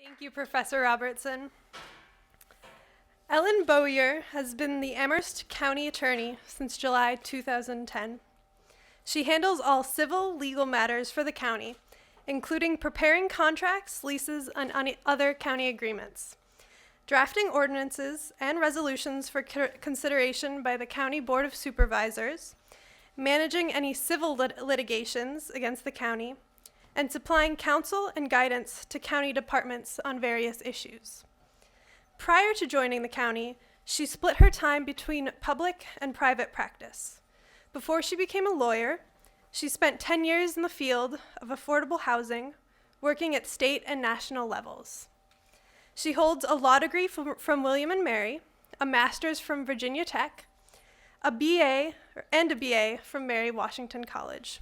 Thank you, Professor Robertson. Ellen Bowyer has been the Amherst County Attorney since July 2010. She handles all civil legal matters for the county, including preparing contracts, leases, and other county agreements, drafting ordinances and resolutions for consideration by the County Board of Supervisors, managing any civil litigations against the county, and supplying counsel and guidance to county departments on various issues. Prior to joining the county, she split her time between public and private practice. Before she became a lawyer, she spent 10 years in the field of affordable housing, working at state and national levels. She holds a law degree from William and Mary, a master's from Virginia Tech, a BA and a BA from Mary Washington College.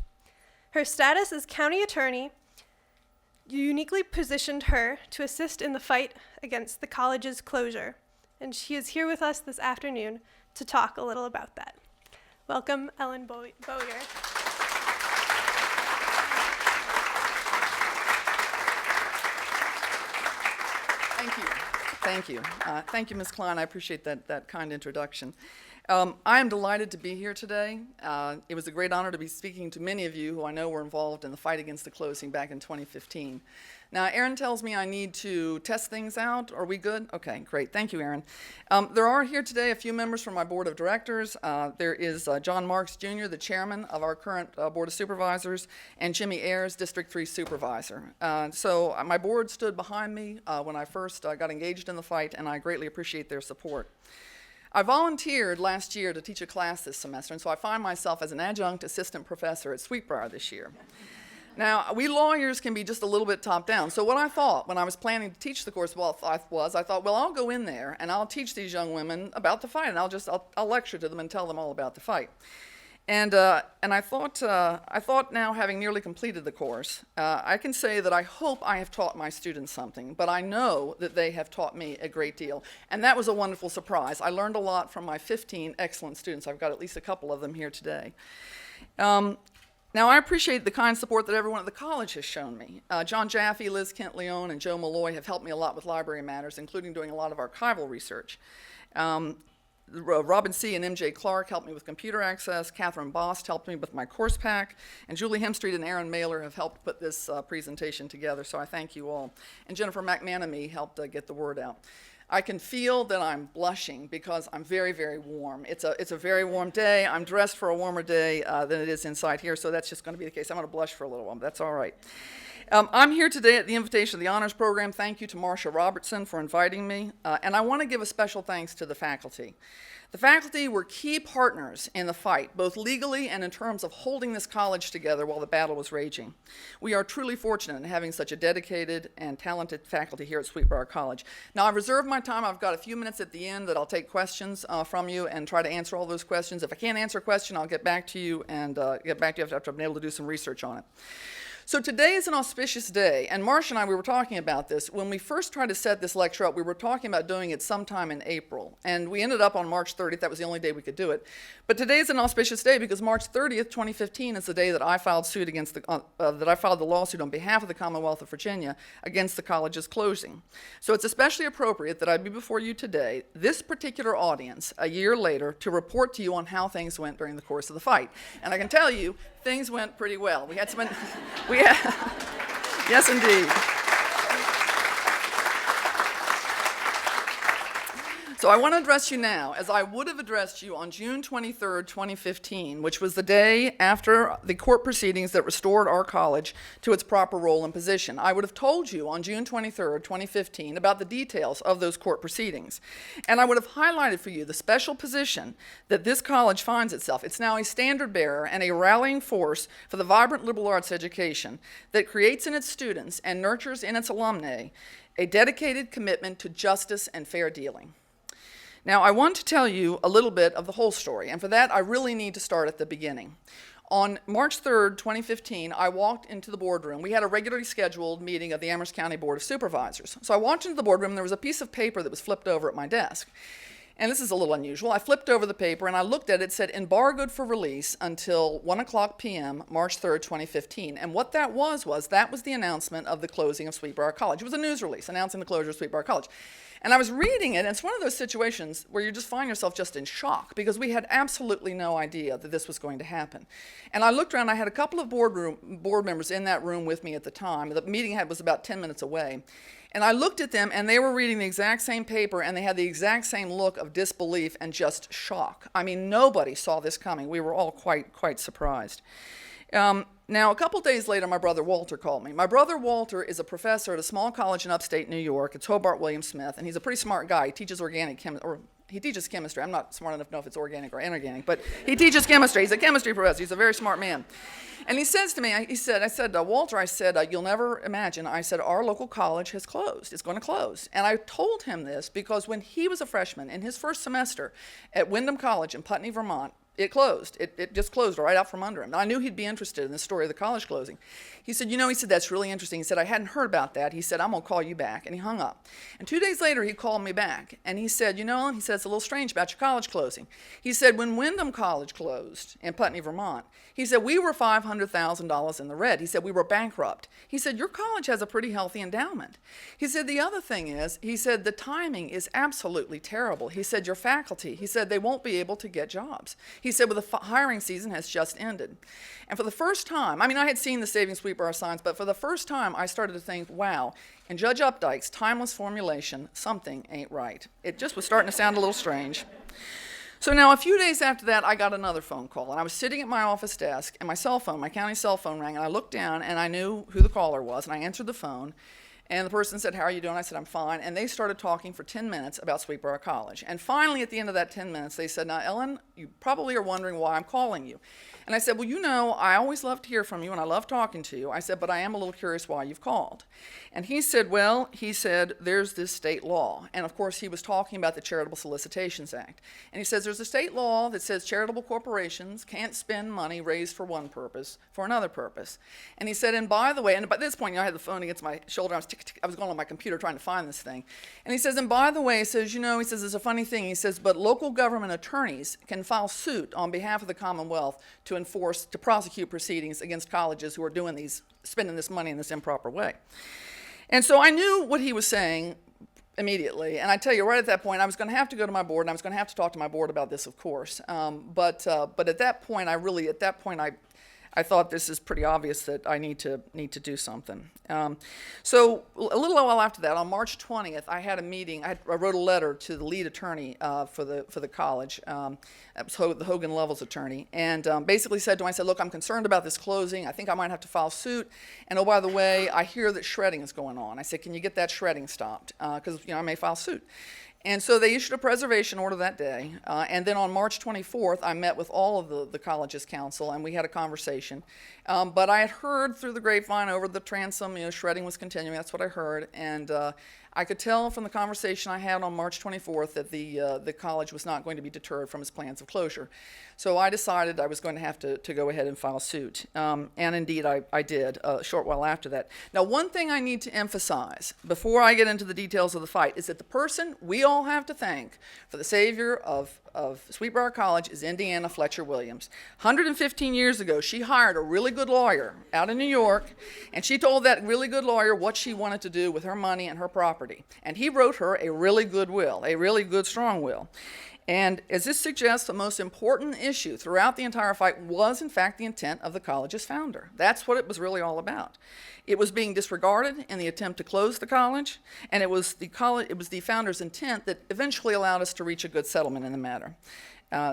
Her status as county attorney uniquely positioned her to assist in the fight against the college's closure, and she is here with us this afternoon to talk a little about that. Welcome, Ellen Bowyer. Thank you. Thank you, Ms. Klein. I appreciate that kind introduction. I am delighted to be here today. It was a great honor to be speaking to many of you who I know were involved in the fight against the closing back in 2015. Now, Aaron tells me I need to test things out. Are we good? Okay, great. Thank you, Aaron. There are here today a few members from my board of directors. There is John Marks, Jr., the chairman of our current board of supervisors, and Jimmy Ayers, District 3 supervisor. So my board stood behind me when I first got engaged in the fight, and I greatly appreciate their support. I volunteered last year to teach a class this semester, and so I find myself as an adjunct assistant professor at Sweetbriar this year. Now, we lawyers can be just a little bit top-down, so what I thought when I was planning to teach the course I thought, well, I'll go in there and I'll teach these young women about the fight, and I'll lecture to them and tell them all about the fight. And I thought now, having nearly completed the course, I can say that I hope I have taught my students something, but I know that they have taught me a great deal. And that was a wonderful surprise. I learned a lot from my 15 excellent students. I've got at least a couple of them here today. Now, I appreciate the kind support that everyone at the college has shown me. John Jaffe, Liz Kent-Leon, and Joe Malloy have helped me a lot with library matters, including doing a lot of archival research. Robin C. and M.J. Clark helped me with computer access. Catherine Bost helped me with my course pack. And Julie Hemstreet and Aaron Mailer have helped put this presentation together, so I thank you all. And Jennifer McManamy helped get the word out. I can feel that I'm blushing because I'm very, very warm. It's a very warm day. I'm dressed for a warmer day than it is inside here, so that's just going to be the case. I'm going to blush for a little while, but that's all right. I'm here today at the invitation of the Honors Program. Thank you to Marcia Robertson for inviting me. And I want to give a special thanks to the faculty. The faculty were key partners in the fight, both legally and in terms of holding this college together while the battle was raging. We are truly fortunate in having such a dedicated and talented faculty here at Sweetbriar College. Now, I've reserved my time. I've got a few minutes at the end that I'll take questions from you and try to answer all those questions. If I can't answer a question, I'll get back to you after I've been able to do some research on it. So today is an auspicious day, and Marcia and I, we were talking about this. When we first tried to set this lecture up, we were talking about doing it sometime in April, and we ended up on March 30th. That was the only day we could do it. But today is an auspicious day because March 30th, 2015 is the day that I filed the lawsuit on behalf of the Commonwealth of Virginia against the college's closing. So it's especially appropriate that I be before you today, this particular audience, a year later, to report to you on how things went during the course of the fight. And I can tell you, things went pretty well. We had some, yes, indeed. So I want to address you now, as I would have addressed you on June 23rd, 2015, which was the day after the court proceedings that restored our college to its proper role and position. I would have told you on June 23rd, 2015, about the details of those court proceedings. And I would have highlighted for you the special position that this college finds itself. It's now a standard bearer and a rallying force for the vibrant liberal arts education that creates in its students and nurtures in its alumni a dedicated commitment to justice and fair dealing. Now, I want to tell you a little bit of the whole story, and for that, I really need to start at the beginning. On March 3rd, 2015, I walked into the boardroom. We had a regularly scheduled meeting of the Amherst County Board of Supervisors. So I walked into the boardroom, and there was a piece of paper that was flipped over at my desk. And this is a little unusual. I flipped over the paper and I looked at it. It said embargoed for release until 1 o'clock p.m., March 3rd, 2015. And what that was the announcement of the closing of Sweetbriar College. It was a news release announcing the closure of Sweetbriar College. And I was reading it, and it's one of those situations where you just find yourself just in shock because we had absolutely no idea that this was going to happen. And I looked around, I had a couple of board members in that room with me at the time. The meeting was about 10 minutes away. And I looked at them, and they were reading the exact same paper, and they had the exact same look of disbelief and just shock. I mean, nobody saw this coming. We were all quite surprised. Now, a couple days later, my brother Walter called me. My brother Walter is a professor at a small college in upstate New York. It's Hobart William Smith, and he's a pretty smart guy. He teaches he teaches chemistry. I'm not smart enough to know if it's organic or inorganic, but he teaches chemistry. He's a chemistry professor. He's a very smart man. And he says to me, Walter, you'll never imagine, I said, our local college has closed. It's going to close. And I told him this because when he was a freshman in his first semester at Windham College in Putney, Vermont, it closed. It just closed right out from under him. Now, I knew he'd be interested in the story of the college closing. He said, that's really interesting. He said, I hadn't heard about that. He said, I'm going to call you back. And he hung up. And 2 days later, he called me back. And he said, it's a little strange about your college closing. He said, when Windham College closed in Putney, Vermont, he said, we were $500,000 in the red. He said, we were bankrupt. He said, your college has a pretty healthy endowment. He said, the other thing is, the timing is absolutely terrible. He said, your faculty, they won't be able to get jobs. He said, the hiring season has just ended. And for the first time, I had seen the Saving Sweetbriar signs, but for the first time, I started to think, wow, in Judge Updike's timeless formulation, something ain't right. It just was starting to sound a little strange. So now, a few days after that, I got another phone call, and I was sitting at my office desk, and my county cell phone rang, and I looked down, and I knew who the caller was, and I answered the phone, and the person said, how are you doing? I said, I'm fine, and they started talking for 10 minutes about Sweetbriar College. And finally, at the end of that 10 minutes, they said, now, Ellen, you probably are wondering why I'm calling you. And I said, well, I always love to hear from you, and I love talking to you. I said, but I am a little curious why you've called. And he said, there's this state law. And, of course, he was talking about the Charitable Solicitations Act. And he says, there's a state law that says charitable corporations can't spend money raised for one purpose for another purpose. And he said, and by the way, and by this point, I had the phone against my shoulder. I was going on my computer trying to find this thing. And he says, and by the way, there's a funny thing. He says, but local government attorneys can file suit on behalf of the Commonwealth to prosecute proceedings against colleges who are spending this money in this improper way. And so I knew what he was saying immediately. And I tell you, right at that point, I was going to have to go to my board, and I was going to have to talk to my board about this, of course. But at that point, I thought this is pretty obvious that I need to do something. So a little while after that, on March 20th, I had a meeting. I wrote a letter to the lead attorney for the college. That was the Hogan Levels attorney, and basically said to him, I said, look, I'm concerned about this closing. I think I might have to file suit. And oh, by the way, I hear that shredding is going on. I said, can you get that shredding stopped? Because I may file suit. And so they issued a preservation order that day. And then on March 24th, I met with all of the college's council, and we had a conversation. But I had heard through the grapevine over the transom, shredding was continuing. That's what I heard. And I could tell from the conversation I had on March 24th that the college was not going to be deterred from its plans of closure. So I decided I was going to have to go ahead and file suit. And indeed, I did a short while after that. Now, one thing I need to emphasize before I get into the details of the fight is that the person we all have to thank for the savior of Sweetbriar College is Indiana Fletcher Williams. 115 years ago, she hired a really good lawyer out in New York, and she told that really good lawyer what she wanted to do with her money and her property. And he wrote her a really good will, a really good, strong will. And as this suggests, the most important issue throughout the entire fight was, in fact, the intent of the college's founder. That's what it was really all about. It was being disregarded in the attempt to close the college, and it was the founder's intent that eventually allowed us to reach a good settlement in the matter.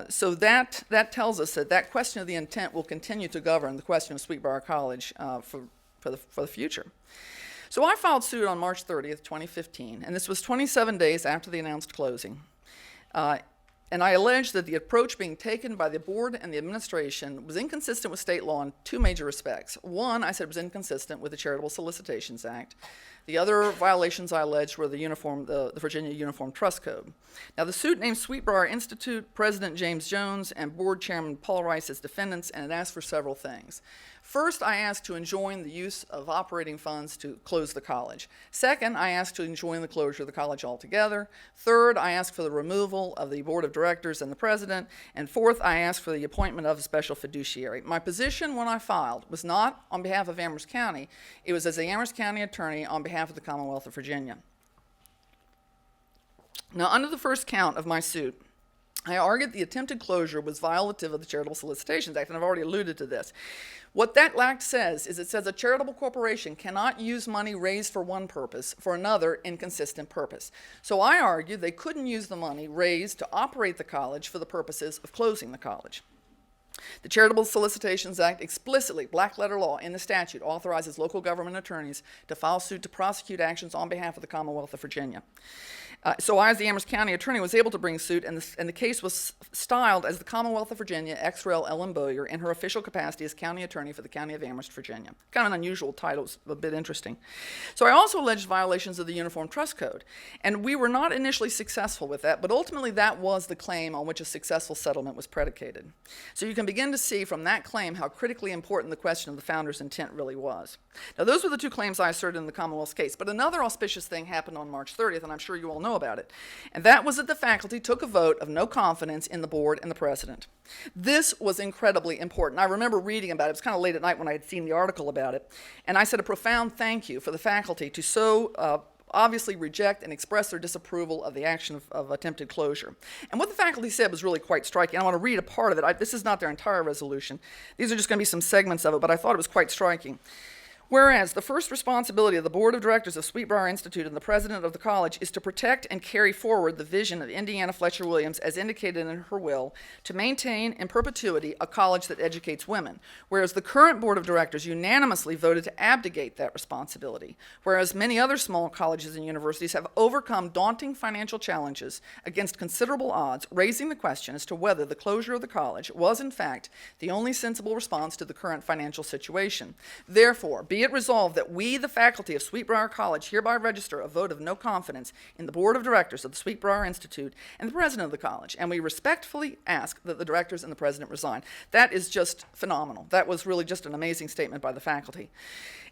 So that tells us that question of the intent will continue to govern the question of Sweetbriar College for the future. So I filed suit on March 30th, 2015, and this was 27 days after the announced closing. And I allege that the approach being taken by the board and the administration was inconsistent with state law in two major respects. One, I said it was inconsistent with the Charitable Solicitations Act. The other violations I alleged were the Virginia Uniform Trust Code. Now, the suit named Sweetbriar Institute, President James Jones, and Board Chairman Paul Rice as defendants, and it asked for several things. First, I asked to enjoin the use of operating funds to close the college. Second, I asked to enjoin the closure of the college altogether. Third, I asked for the removal of the board of directors and the president. And fourth, I asked for the appointment of a special fiduciary. My position when I filed was not on behalf of Amherst County. It was as the Amherst County attorney on behalf of the Commonwealth of Virginia. Now, under the first count of my suit, I argued the attempted closure was violative of the Charitable Solicitations Act, and I've already alluded to this. What that act says is it says a charitable corporation cannot use money raised for one purpose for another inconsistent purpose. So I argued they couldn't use the money raised to operate the college for the purposes of closing the college. The Charitable Solicitations Act explicitly, black letter law in the statute, authorizes local government attorneys to file suit to prosecute actions on behalf of the Commonwealth of Virginia. So I, as the Amherst County attorney, was able to bring suit, and the case was styled as the Commonwealth of Virginia ex rel. Ellen Bowyer in her official capacity as county attorney for the County of Amherst, Virginia. Kind of an unusual title, it's a bit interesting. So I also alleged violations of the Uniform Trust Code, and we were not initially successful with that, but ultimately that was the claim on which a successful settlement was predicated. So you can begin to see from that claim how critically important the question of the founder's intent really was. Now, those were the two claims I asserted in the Commonwealth's case, but another auspicious thing happened on March 30th, and I'm sure you all know about it, and that was that the faculty took a vote of no confidence in the board and the president. This was incredibly important. I remember reading about it. It was kind of late at night when I had seen the article about it, and I said a profound thank you for the faculty to so obviously reject and express their disapproval of the action of attempted closure. And what the faculty said was really quite striking. I want to read a part of it. This is not their entire resolution. These are just going to be some segments of it, but I thought it was quite striking. Whereas the first responsibility of the Board of Directors of Sweetbriar Institute and the president of the college is to protect and carry forward the vision of Indiana Fletcher Williams as indicated in her will to maintain in perpetuity a college that educates women, whereas the current Board of Directors unanimously voted to abdicate that responsibility, whereas many other small colleges and universities have overcome daunting financial challenges against considerable odds, raising the question as to whether the closure of the college was in fact the only sensible response to the current financial situation. Therefore, be it resolved that we, the faculty of Sweetbriar College, hereby register a vote of no confidence in the Board of Directors of the Sweetbriar Institute and the president of the college, and we respectfully ask that the directors and the president resign. That is just phenomenal. That was really just an amazing statement by the faculty.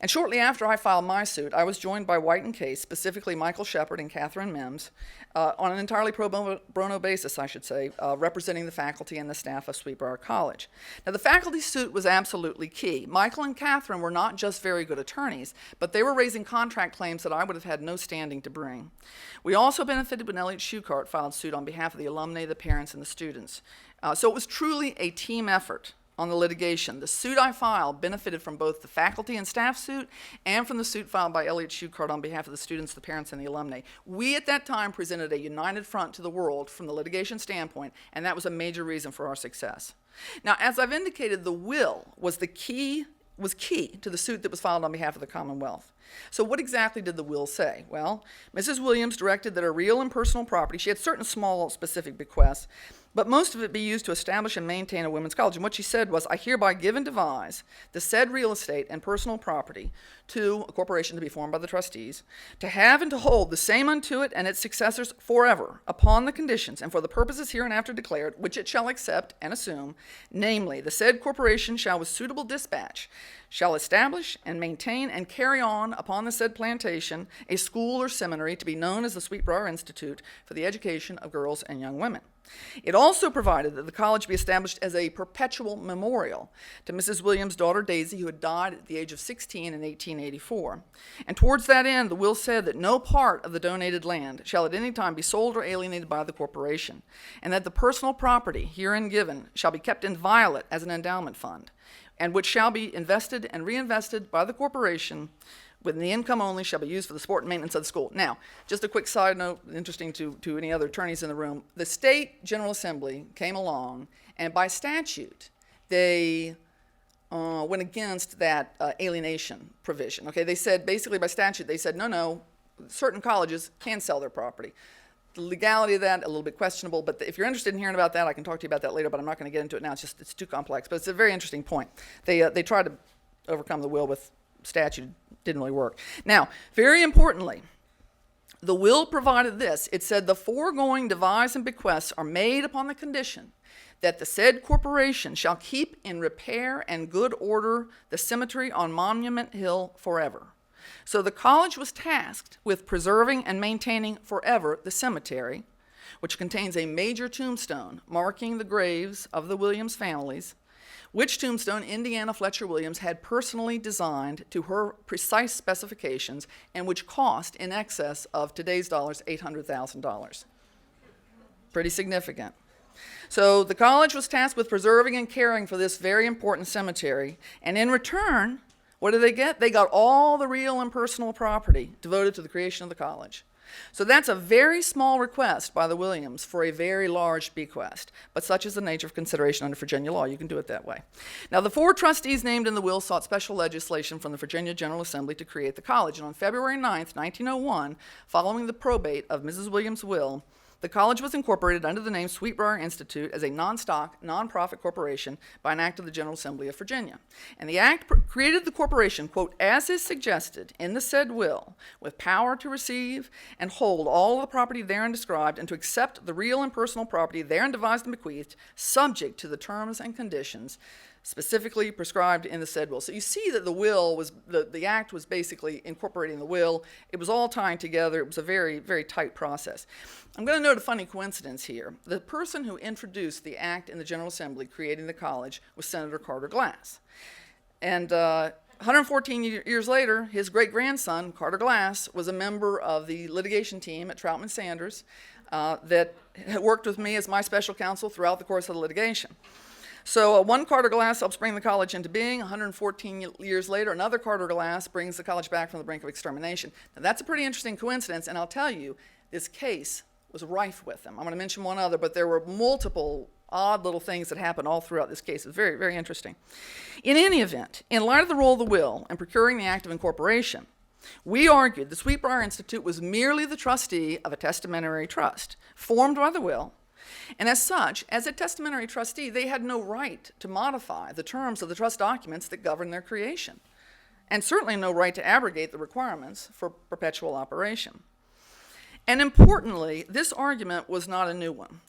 And shortly after I filed my suit, I was joined by White and Case, specifically Michael Shepard and Catherine Mims, on an entirely pro bono basis, I should say, representing the faculty and the staff of Sweetbriar College. Now, the faculty suit was absolutely key. Michael and Catherine were not just very good attorneys, but they were raising contract claims that I would have had no standing to bring. We also benefited when Elliott Shukart filed suit on behalf of the alumni, the parents, and the students. So it was truly a team effort on the litigation. The suit I filed benefited from both the faculty and staff suit and from the suit filed by Elliott Shukart on behalf of the students, the parents, and the alumni. We at that time presented a united front to the world from the litigation standpoint, and that was a major reason for our success. Now, as I've indicated, the will was key to the suit that was filed on behalf of the Commonwealth. So what exactly did the will say? Well, Mrs. Williams directed that her real and personal property, she had certain small specific bequests, but most of it be used to establish and maintain a women's college. And what she said was, I hereby give and devise the said real estate and personal property to a corporation to be formed by the trustees, to have and to hold the same unto it and its successors forever, upon the conditions and for the purposes hereinafter declared, which it shall accept and assume, namely, the said corporation shall with suitable dispatch shall establish and maintain and carry on upon the said plantation a school or seminary to be known as the Sweetbriar Institute for the education of girls and young women. It also provided that the college be established as a perpetual memorial to Mrs. Williams' daughter Daisy, who had died at the age of 16 in 1884. And towards that end, the will said that no part of the donated land shall at any time be sold or alienated by the corporation, and that the personal property herein given shall be kept inviolate as an endowment fund, and which shall be invested and reinvested by the corporation when the income only shall be used for the support and maintenance of the school. Now, just a quick side note, interesting to any other attorneys in the room, the State General Assembly came along, and by statute, they went against that alienation provision. Okay, they said, basically by statute, they said, no, certain colleges can sell their property. The legality of that, a little bit questionable, but if you're interested in hearing about that, I can talk to you about that later, but I'm not going to get into it now. It's too complex, but it's a very interesting point. They tried to overcome the will with statute. Didn't really work. Now, very importantly, The will provided this. It said, the foregoing devise and bequests are made upon the condition that the said corporation shall keep in repair and good order the cemetery on Monument Hill forever. So the college was tasked with preserving and maintaining forever the cemetery, which contains a major tombstone marking the graves of the Williams families, which tombstone Indiana Fletcher Williams had personally designed to her precise specifications and which cost in excess of today's dollars $800,000. Pretty significant. So the college was tasked with preserving and caring for this very important cemetery, and in return, what did they get? They got all the real and personal property devoted to the creation of the college. So that's a very small request by the Williams for a very large bequest, but such is the nature of consideration under Virginia law. You can do it that way. Now, the 4 trustees named in the will sought special legislation from the Virginia General Assembly to create the college, and on February 9th, 1901, following the probate of Mrs. Williams' will, the college was incorporated under the name Sweetbriar Institute as a non-stock, non-profit corporation by an act of the General Assembly of Virginia. And the act created the corporation, quote, as is suggested in the said will, with power to receive and hold all of the property therein described and to accept the real and personal property therein devised and bequeathed, subject to the terms and conditions specifically prescribed in the said will. So you see that the will was, the act was basically incorporating the will. It was all tying together. It was a very, very tight process. I'm going to note a funny coincidence here. The person who introduced the act in the General Assembly creating the college was Senator Carter Glass. And 114 years later, his great-grandson, Carter Glass, was a member of the litigation team at Troutman Sanders that had worked with me as my special counsel throughout the course of the litigation. So one Carter Glass helps bring the college into being. 114 years later, another Carter Glass brings the college back from the brink of extermination. Now, that's a pretty interesting coincidence, and I'll tell you, this case was rife with them. I'm going to mention one other, but there were multiple odd little things that happened all throughout this case. It's very, very interesting. In any event, in light of the role of the will in procuring the act of incorporation, we argued the Sweetbriar Institute was merely the trustee of a testamentary trust formed by the will, and as such, as a testamentary trustee, they had no right to modify the terms of the trust documents that govern their creation, and certainly no right to abrogate the requirements for perpetual operation. And importantly, this argument was not a new one.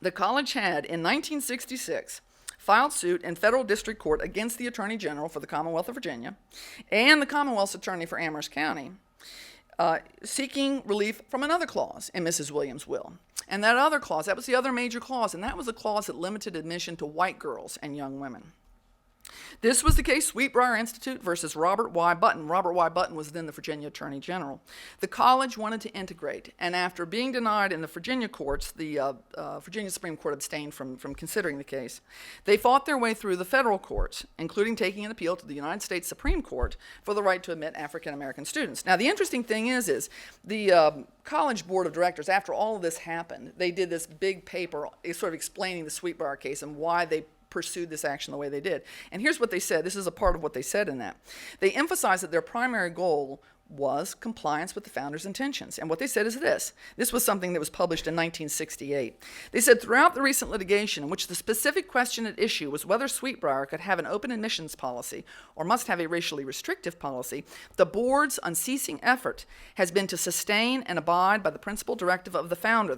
The college had, in 1966, filed suit in federal district court against the Attorney General for the Commonwealth of Virginia and the Commonwealth's attorney for Amherst County, seeking relief from another clause in Mrs. Williams' will. And that other clause, that was the other major clause, and that was a clause that limited admission to white girls and young women. This was the case Sweetbriar Institute versus Robert Y. Button. Robert Y. Button was then the Virginia Attorney General. The college wanted to integrate, and after being denied in the Virginia courts, the Virginia Supreme Court abstained from considering the case. They fought their way through the federal courts, including taking an appeal to the United States Supreme Court for the right to admit African American students. Now, the interesting thing is the College Board of Directors, after all of this happened, they did this big paper sort of explaining the Sweetbriar case and why they pursued this action the way they did. And here's what they said. This is a part of what they said in that. They emphasized that their primary goal was compliance with the founders' intentions. And what they said is this. This was something that was published in 1968. They said, throughout the recent litigation in which the specific question at issue was whether Sweetbriar could have an open admissions policy or must have a racially restrictive policy, the board's unceasing effort has been to sustain and abide by the principal directive of the founder.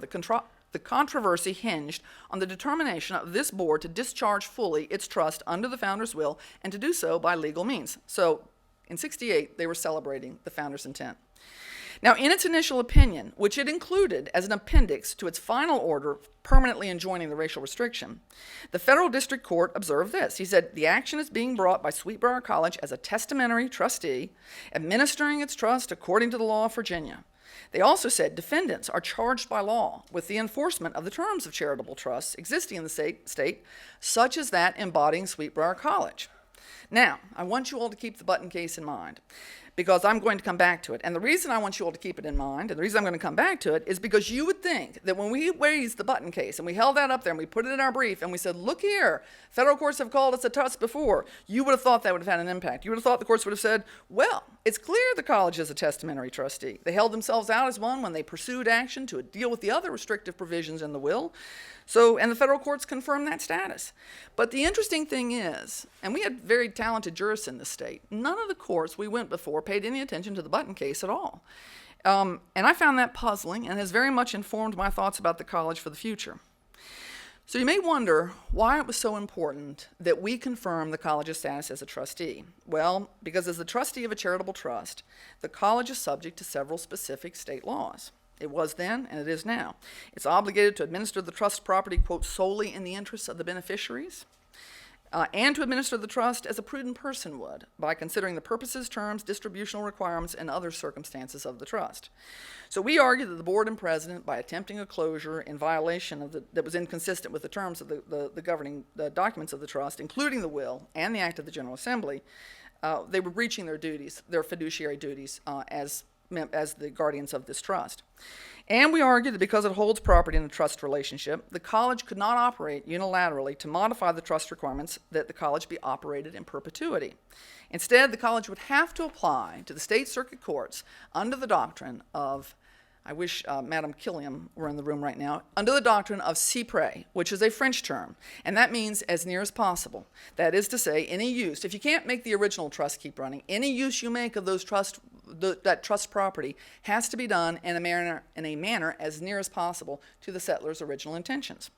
The controversy hinged on the determination of this board to discharge fully its trust under the founder's will and to do so by legal means. So in 68, they were celebrating the founder's intent. Now, in its initial opinion, which it included as an appendix to its final order permanently enjoining the racial restriction, the federal district court observed this. He said, the action is being brought by Sweetbriar College as a testamentary trustee, administering its trust according to the law of Virginia. They also said defendants are charged by law with the enforcement of the terms of charitable trusts existing in the state, such as that embodying Sweetbriar College. Now, I want you all to keep the Button case in mind, because I'm going to come back to it. And the reason I want you all to keep it in mind, and the reason I'm going to come back to it, is because you would think that when we raised the Button case, and we held that up there, and we put it in our brief, and we said, look here, federal courts have called us a trust before, you would have thought that would have had an impact. You would have thought the courts would have said, well, it's clear the college is a testamentary trustee. They held themselves out as one when they pursued action to deal with the other restrictive provisions in the will. And the federal courts confirmed that status. But the interesting thing is, and we had very talented jurists in the state, none of the courts we went before paid any attention to the Button case at all. And I found that puzzling and has very much informed my thoughts about the college for the future. So you may wonder why it was so important that we confirm the college's status as a trustee. Well, because as the trustee of a charitable trust, the college is subject to several specific state laws. It was then, and it is now. It's obligated to administer the trust property, quote, solely in the interests of the beneficiaries, and to administer the trust as a prudent person would, by considering the purposes, terms, distributional requirements, and other circumstances of the trust. So we argue that the board and president, by attempting a closure in violation of that was inconsistent with the terms of the governing documents of the trust, including the will and the Act of the General Assembly, they were breaching their duties, their fiduciary duties, as the guardians of this trust. And we argue that because it holds property in the trust relationship, the college could not operate unilaterally to modify the trust requirements that the college be operated in perpetuity. Instead, the college would have to apply to the state circuit courts under the doctrine of, I wish Madame Killiam were in the room right now, under the doctrine of si pre, which is a French term, and that means as near as possible. That is to say, any use, if you can't make the original trust keep running, any use you make of those that trust property has to be done in a manner as near as possible to the settlers' original intentions.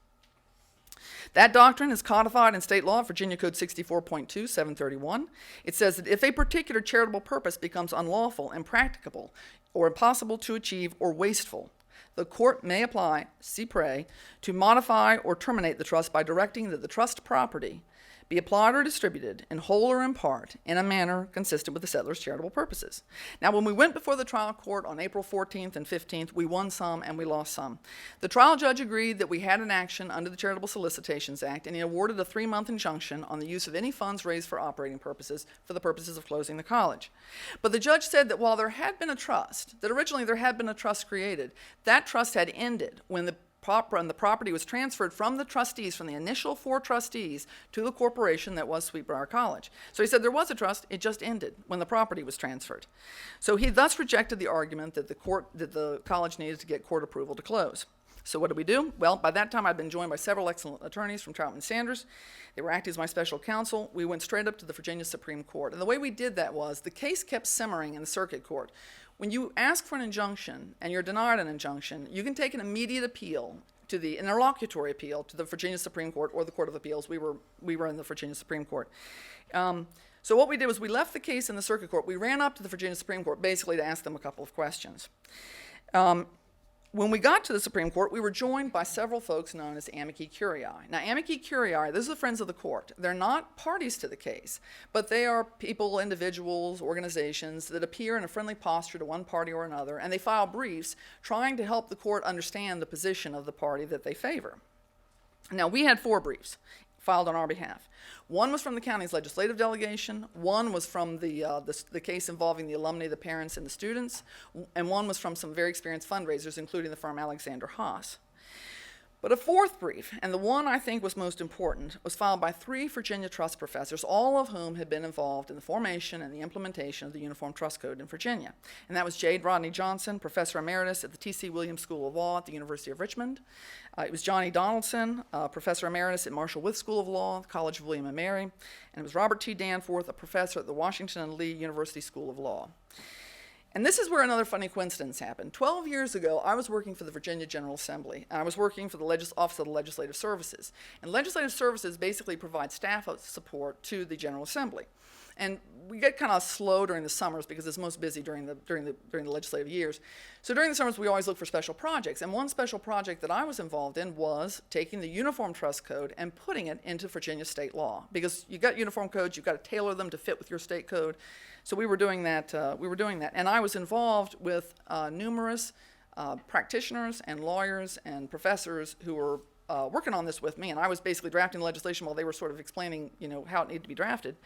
That doctrine is codified in state law, Virginia Code 64.2, 731. It says that if a particular charitable purpose becomes unlawful, impracticable, or impossible to achieve, or wasteful, the court may apply si pre to modify or terminate the trust by directing that the trust property be applied or distributed in whole or in part in a manner consistent with the settler's charitable purposes. Now, when we went before the trial court on April 14th and 15th, we won some and we lost some. The trial judge agreed that we had an action under the Charitable Solicitations Act, and he awarded a 3-month injunction on the use of any funds raised for operating purposes for the purposes of closing the college. But the judge said that while there had been a trust, that originally there had been a trust created, that trust had ended when the property was transferred from the trustees, from the initial 4 trustees, to the corporation that was Sweetbriar College. So he said there was a trust, it just ended when the property was transferred. So he thus rejected the argument that the college needed to get court approval to close. So what did we do? Well, by that time I'd been joined by several excellent attorneys from Troutman Sanders. They were acting as my special counsel. We went straight up to the Virginia Supreme Court. And the way we did that was the case kept simmering in the circuit court. When you ask for an injunction and you're denied an injunction, you can take an immediate appeal to an interlocutory appeal to the Virginia Supreme Court or the Court of Appeals. We were in the Virginia Supreme Court. So what we did was we left the case in the circuit court. We ran up to the Virginia Supreme Court basically to ask them a couple of questions. When we got to the Supreme Court, we were joined by several folks known as amici curiae. Now, amici curiae, those are the friends of the court. They're not parties to the case, but they are people, individuals, organizations that appear in a friendly posture to one party or another, and they file briefs trying to help the court understand the position of the party that they favor. Now, we had 4 briefs filed on our behalf. One was from the county's legislative delegation, one was from the case involving the alumni, the parents, and the students, and one was from some very experienced fundraisers, including the firm Alexander Haas. But a 4th brief, and the one I think was most important, was filed by 3 Virginia trust professors, all of whom had been involved in the formation and the implementation of the Uniform Trust Code in Virginia. And that was Jade Rodney Johnson, Professor Emeritus at the T.C. Williams School of Law at the University of Richmond. It was Johnny Donaldson, Professor Emeritus at Marshall Wythe School of Law, College of William and Mary. And it was Robert T. Danforth, a professor at the Washington and Lee University School of Law. And this is where another funny coincidence happened. 12 years ago, I was working for the Virginia General Assembly, and I was working for the Office of the Legislative Services. And Legislative Services basically provide staff support to the General Assembly. And we get kind of slow during the summers because it's most busy during the legislative years. So during the summers, we always look for special projects. And one special project that I was involved in was taking the Uniform Trust Code and putting it into Virginia state law. Because you've got uniform codes, you've got to tailor them to fit with your state code. So we were doing that. And I was involved with numerous practitioners and lawyers and professors who were working on this with me. And I was basically drafting the legislation while they were sort of explaining, how it needed to be drafted.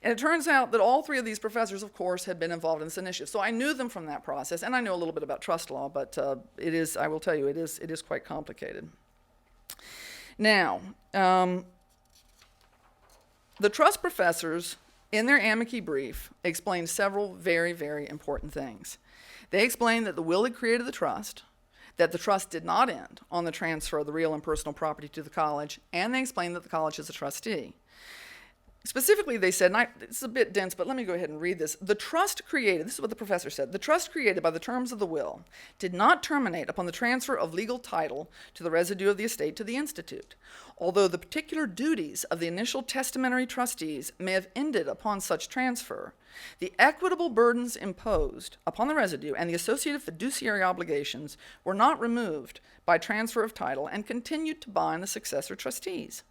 And it turns out that all 3 of these professors, of course, had been involved in this initiative. So I knew them from that process, and I know a little bit about trust law, but I will tell you, it is quite complicated. Now, the trust professors, in their amici brief, explained several very, very important things. They explained that the will had created the trust, that the trust did not end on the transfer of the real and personal property to the college, and they explained that the college is a trustee. Specifically, they said, it's a bit dense, but let me go ahead and read this. The trust created, this is what the professor said, the trust created by the terms of the will did not terminate upon the transfer of legal title to the residue of the estate to the Institute, although the particular duties of the initial testamentary trustees may have ended upon such transfer. The equitable burdens imposed upon the residue and the associated fiduciary obligations were not removed by transfer of title and continued to bind the successor trustees.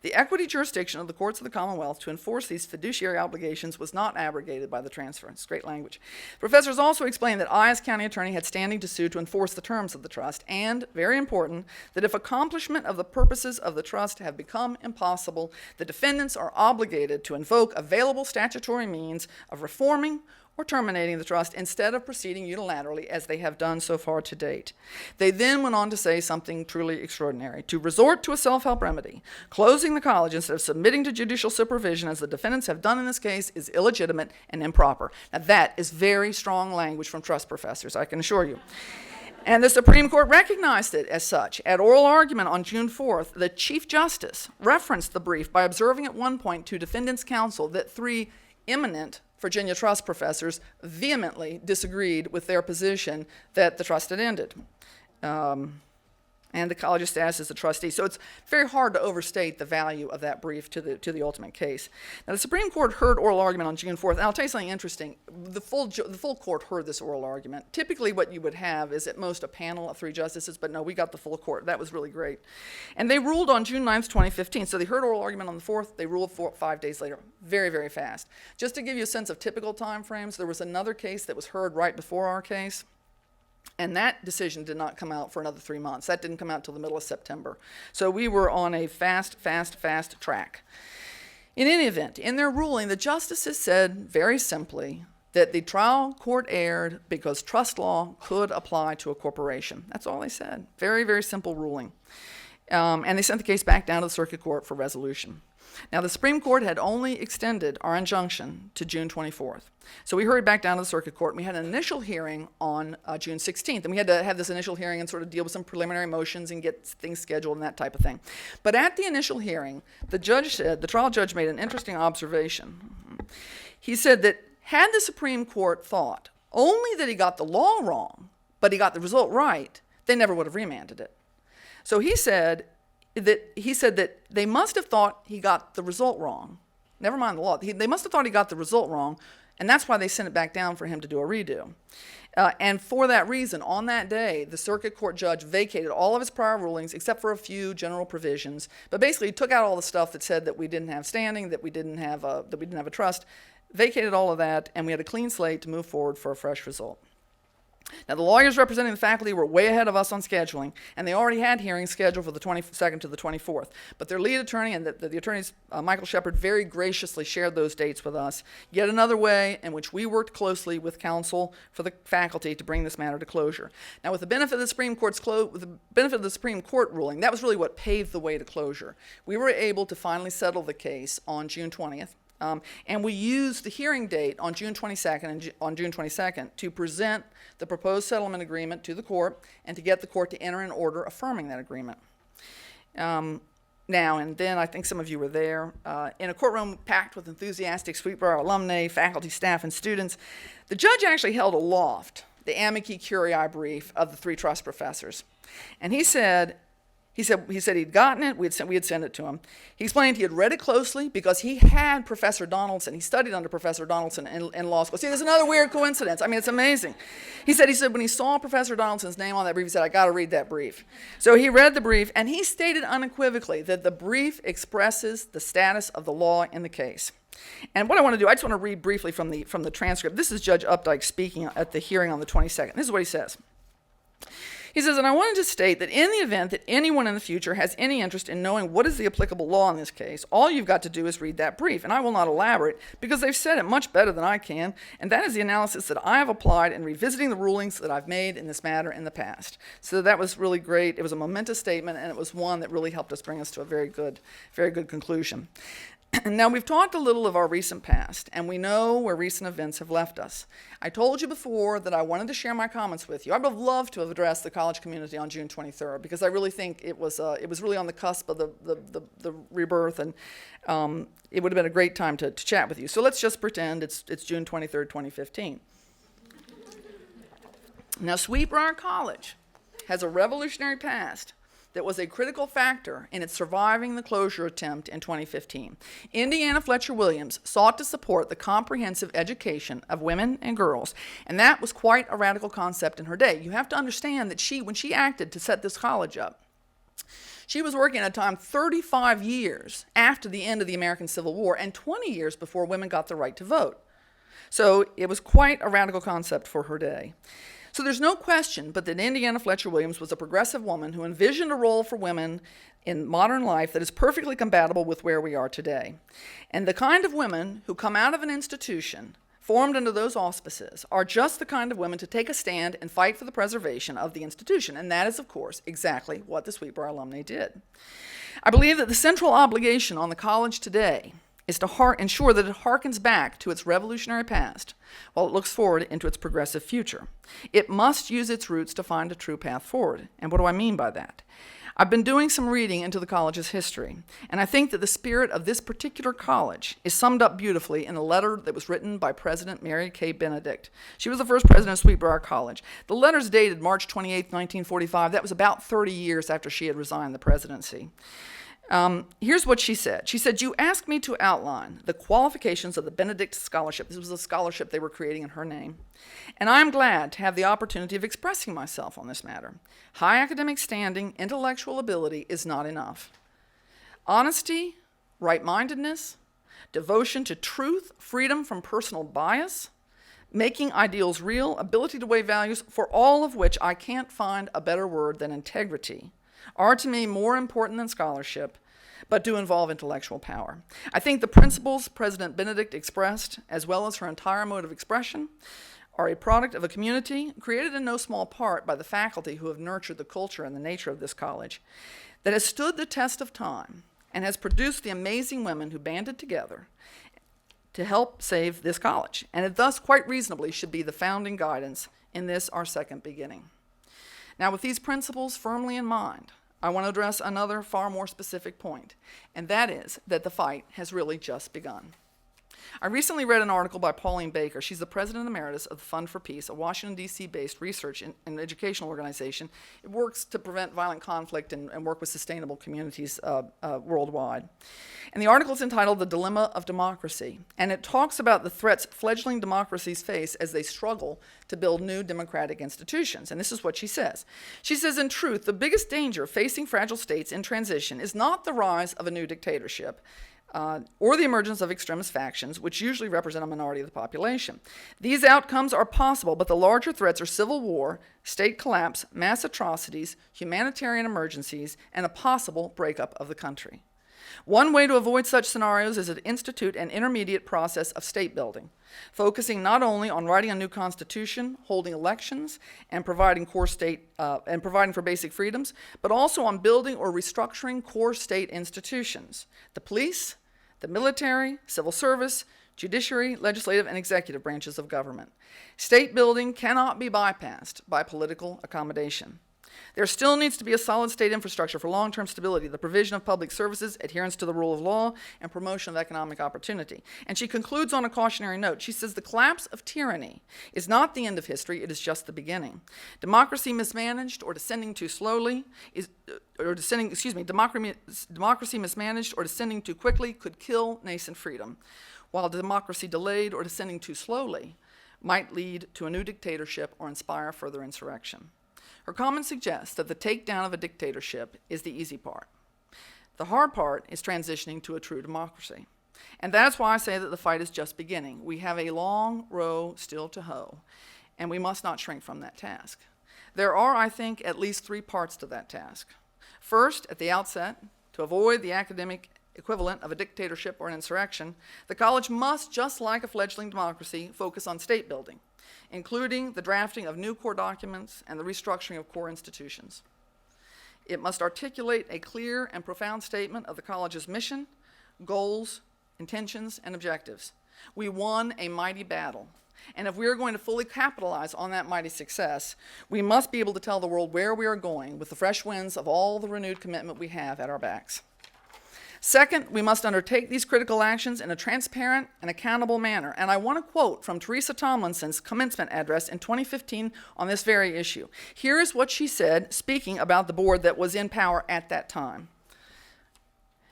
The equity jurisdiction of the courts of the Commonwealth to enforce these fiduciary obligations was not abrogated by the transfer. It's great language. Professors also explained that I, as county attorney, had standing to sue to enforce the terms of the trust, and, very important, that if accomplishment of the purposes of the trust have become impossible, the defendants are obligated to invoke available statutory means of reforming or terminating the trust instead of proceeding unilaterally as they have done so far to date. They then went on to say something truly extraordinary. To resort to a self-help remedy, closing the college instead of submitting to judicial supervision as the defendants have done in this case is illegitimate and improper. Now that is very strong language from trust professors, I can assure you. And the Supreme Court recognized it as such. At oral argument on June 4th, the Chief Justice referenced the brief by observing at one point to defendants' counsel that 3 eminent Virginia trust professors vehemently disagreed with their position that the trust had ended. And the college's status as a trustee. So it's very hard to overstate the value of that brief to the ultimate case. Now, the Supreme Court heard oral argument on June 4th, and I'll tell you something interesting. The full court heard this oral argument. Typically what you would have is at most a panel of 3 justices, but no, we got the full court. That was really great. And they ruled on June 9th, 2015. So they heard oral argument on the 4th, they ruled 5 days later. Very, very fast. Just to give you a sense of typical time frames, there was another case that was heard right before our case. And that decision did not come out for another 3 months. That didn't come out till the middle of September. So we were on a fast track. In any event, in their ruling, the justices said very simply that the trial court erred because trust law could apply to a corporation. That's all they said. Very, very simple ruling. And they sent the case back down to the circuit court for resolution. Now, the Supreme Court had only extended our injunction to June 24th. So we hurried back down to the circuit court, and we had an initial hearing on June 16th. And we had to have this initial hearing and sort of deal with some preliminary motions and get things scheduled and that type of thing. But at the initial hearing, the trial judge made an interesting observation. He said that had the Supreme Court thought only that he got the law wrong, but he got the result right, they never would have remanded it. So he said that they must have thought he got the result wrong. Never mind the law. They must have thought he got the result wrong, and that's why they sent it back down for him to do a redo. And for that reason, on that day, the circuit court judge vacated all of his prior rulings except for a few general provisions, but basically took out all the stuff that said that we didn't have standing, that we didn't have a trust, vacated all of that, and we had a clean slate to move forward for a fresh result. Now, the lawyers representing the faculty were way ahead of us on scheduling, and they already had hearings scheduled for the 22nd to the 24th. But their lead attorney and the attorneys, Michael Shepard, very graciously shared those dates with us. Yet another way in which we worked closely with counsel for the faculty to bring this matter to closure. Now, with the benefit of the Supreme Court ruling, that was really what paved the way to closure. We were able to finally settle the case on June 20th. And we used the hearing date on June 22nd to present the proposed settlement agreement to the court and to get the court to enter an order affirming that agreement. Now and then, I think some of you were there, in a courtroom packed with enthusiastic Sweetbriar alumni, faculty, staff, and students, the judge actually held aloft the amici curiae brief of the 3 trust professors. And he said he'd gotten it, we had sent it to him. He explained he had read it closely because he had Professor Donaldson. He studied under Professor Donaldson in law school. See, there's another weird coincidence. I mean, it's amazing. He said when he saw Professor Donaldson's name on that brief, he said, I got to read that brief. So he read the brief, and he stated unequivocally that the brief expresses the status of the law in the case. And what I want to do, I just want to read briefly from the transcript. This is Judge Updike speaking at the hearing on the 22nd. This is what he says. He says, and I wanted to state that in the event that anyone in the future has any interest in knowing what is the applicable law in this case, all you've got to do is read that brief, and I will not elaborate because they've said it much better than I can, and that is the analysis that I have applied in revisiting the rulings that I've made in this matter in the past. So that was really great. It was a momentous statement, and it was one that really helped us bring us to a very good conclusion. Now, we've talked a little of our recent past, and we know where recent events have left us. I told you before that I wanted to share my comments with you. I would have loved to have addressed the college community on June 23rd, because I really think it was really on the cusp of the rebirth, and it would have been a great time to chat with you. So let's just pretend it's June 23rd, 2015. Now, Sweetbriar College has a revolutionary past that was a critical factor in its surviving the closure attempt in 2015. Indiana Fletcher Williams sought to support the comprehensive education of women and girls, and that was quite a radical concept in her day. You have to understand that when she acted to set this college up, she was working at a time 35 years after the end of the American Civil War and 20 years before women got the right to vote. So it was quite a radical concept for her day. So there's no question but that Indiana Fletcher Williams was a progressive woman who envisioned a role for women in modern life that is perfectly compatible with where we are today. And the kind of women who come out of an institution formed under those auspices are just the kind of women to take a stand and fight for the preservation of the institution. And that is, of course, exactly what the Sweetbriar alumni did. I believe that the central obligation on the college today is to ensure that it harkens back to its revolutionary past while it looks forward into its progressive future. It must use its roots to find a true path forward. And what do I mean by that? I've been doing some reading into the college's history, and I think that the spirit of this particular college is summed up beautifully in a letter that was written by President Mary K. Benedict. She was the first president of Sweetbriar College. The letter's dated March 28, 1945. That was about 30 years after she had resigned the presidency. Here's what she said. She said, "You asked me to outline the qualifications of the Benedict Scholarship." This was a scholarship they were creating in her name. "And I am glad to have the opportunity of expressing myself on this matter. High academic standing, intellectual ability is not enough. Honesty, right-mindedness, devotion to truth, freedom from personal bias, making ideals real, ability to weigh values, for all of which I can't find a better word than integrity, are to me more important than scholarship, but do involve intellectual power. I think the principles President Benedict expressed, as well as her entire mode of expression, are a product of a community created in no small part by the faculty who have nurtured the culture and the nature of this college, that has stood the test of time and has produced the amazing women who banded together to help save this college, and it thus quite reasonably should be the founding guidance in this, our second beginning. Now, with these principles firmly in mind, I want to address another far more specific point, and that is that the fight has really just begun. I recently read an article by Pauline Baker. She's the president emeritus of the Fund for Peace, a Washington, D.C.-based research and educational organization. It works to prevent violent conflict and work with sustainable communities worldwide. And the article is entitled "The Dilemma of Democracy," and it talks about the threats fledgling democracies face as they struggle to build new democratic institutions. And this is what she says. She says, "In truth, the biggest danger facing fragile states in transition is not the rise of a new dictatorship, or the emergence of extremist factions, which usually represent a minority of the population. These outcomes are possible, but the larger threats are civil war, state collapse, mass atrocities, humanitarian emergencies, and a possible breakup of the country. One way to avoid such scenarios is to institute an intermediate process of state building, focusing not only on writing a new constitution, holding elections, and providing for basic freedoms, but also on building or restructuring core state institutions: the police, the military, civil service, judiciary, legislative, and executive branches of government. State building cannot be bypassed by political accommodation. There still needs to be a solid state infrastructure for long-term stability, the provision of public services, adherence to the rule of law, and promotion of economic opportunity." And she concludes on a cautionary note. She says, "The collapse of tyranny is not the end of history, it is just the beginning. Democracy mismanaged or descending too slowly democracy mismanaged or descending too quickly could kill nascent freedom, while democracy delayed or descending too slowly might lead to a new dictatorship or inspire further insurrection." Her comment suggests that the takedown of a dictatorship is the easy part. The hard part is transitioning to a true democracy. And that's why I say that the fight is just beginning. We have a long row still to hoe, and we must not shrink from that task. There are, I think, at least three parts to that task. First, at the outset, to avoid the academic equivalent of a dictatorship or an insurrection, the college must, just like a fledgling democracy, focus on state building, including the drafting of new core documents and the restructuring of core institutions. It must articulate a clear and profound statement of the college's mission, goals, intentions, and objectives. We won a mighty battle. And if we are going to fully capitalize on that mighty success, we must be able to tell the world where we are going with the fresh winds of all the renewed commitment we have at our backs. Second, we must undertake these critical actions in a transparent and accountable manner. And I want to quote from Teresa Tomlinson's commencement address in 2015 on this very issue. Here is what she said, speaking about the board that was in power at that time.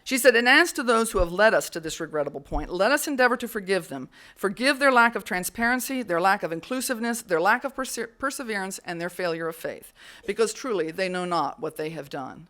She said, "And as to those who have led us to this regrettable point, let us endeavor to forgive them. Forgive their lack of transparency, their lack of inclusiveness, their lack of perseverance, and their failure of faith, because truly they know not what they have done."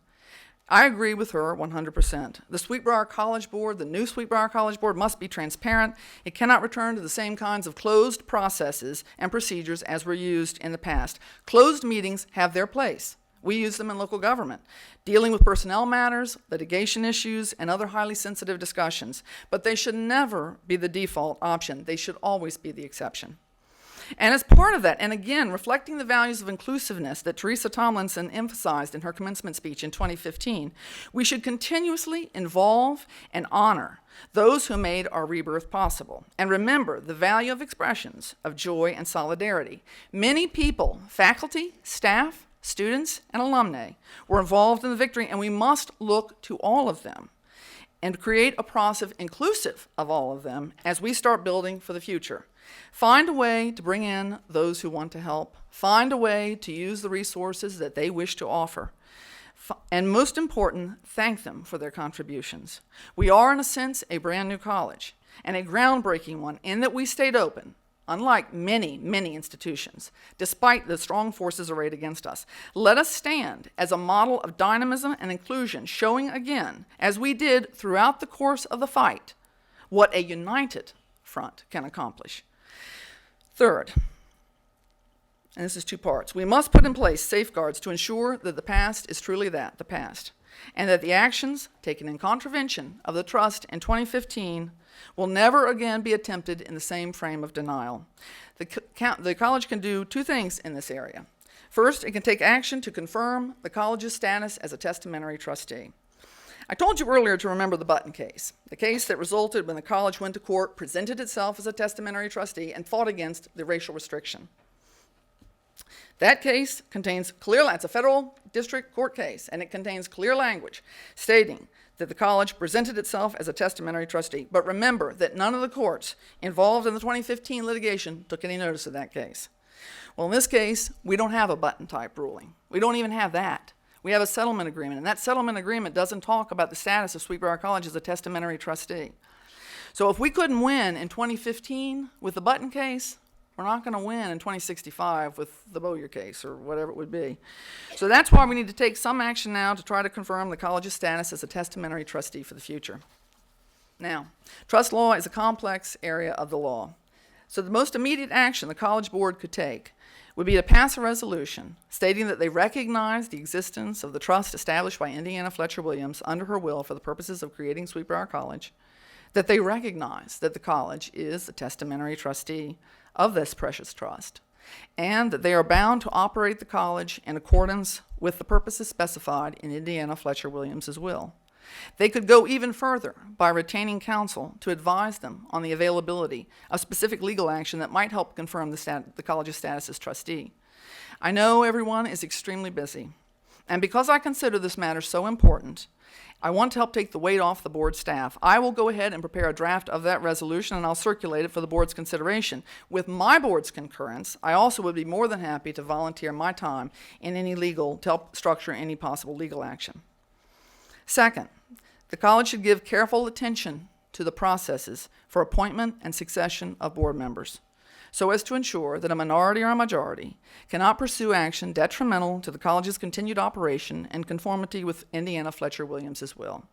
I agree with her 100%. The Sweetbriar College Board, the new Sweetbriar College Board, must be transparent. It cannot return to the same kinds of closed processes and procedures as were used in the past. Closed meetings have their place. We use them in local government, dealing with personnel matters, litigation issues, and other highly sensitive discussions. But they should never be the default option. They should always be the exception. And as part of that, and again, reflecting the values of inclusiveness that Teresa Tomlinson emphasized in her commencement speech in 2015, we should continuously involve and honor those who made our rebirth possible. And remember the value of expressions of joy and solidarity. Many people, faculty, staff, students, and alumni were involved in the victory, and we must look to all of them and create a process inclusive of all of them as we start building for the future. Find a way to bring in those who want to help. Find a way to use the resources that they wish to offer. And most important, thank them for their contributions. We are, in a sense, a brand new college, and a groundbreaking one in that we stayed open, unlike many, many institutions, despite the strong forces arrayed against us. Let us stand as a model of dynamism and inclusion, showing again, as we did throughout the course of the fight, what a united front can accomplish. Third, and this is two parts, we must put in place safeguards to ensure that the past is truly that, the past, and that the actions taken in contravention of the trust in 2015 will never again be attempted in the same frame of denial. The college can do two things in this area. First, it can take action to confirm the college's status as a testamentary trustee. I told you earlier to remember the Button case, the case that resulted when the college went to court, presented itself as a testamentary trustee, and fought against the racial restriction. That case contains clear, it's a federal district court case, and it contains clear language stating that the college presented itself as a testamentary trustee. But remember that none of the courts involved in the 2015 litigation took any notice of that case. Well, in this case, we don't have a Button-type ruling. We don't even have that. We have a settlement agreement, and that settlement agreement doesn't talk about the status of Sweetbriar College as a testamentary trustee. So if we couldn't win in 2015 with the Button case, we're not going to win in 2065 with the Bowyer case or whatever it would be. So that's why we need to take some action now to try to confirm the college's status as a testamentary trustee for the future. Now, trust law is a complex area of the law. So the most immediate action the College Board could take would be to pass a resolution stating that they recognize the existence of the trust established by Indiana Fletcher Williams under her will for the purposes of creating Sweetbriar College, that they recognize that the college is the testamentary trustee of this precious trust, and that they are bound to operate the college in accordance with the purposes specified in Indiana Fletcher Williams' will. They could go even further by retaining counsel to advise them on the availability of specific legal action that might help confirm the college's status as trustee. I know everyone is extremely busy, and because I consider this matter so important, I want to help take the weight off the board staff. I will go ahead and prepare a draft of that resolution, and I'll circulate it for the board's consideration. With my board's concurrence, I also would be more than happy to volunteer my time in any legal, to help structure any possible legal action. Second, the college should give careful attention to the processes for appointment and succession of board members, so as to ensure that a minority or a majority cannot pursue action detrimental to the college's continued operation in conformity with Indiana Fletcher Williams' will.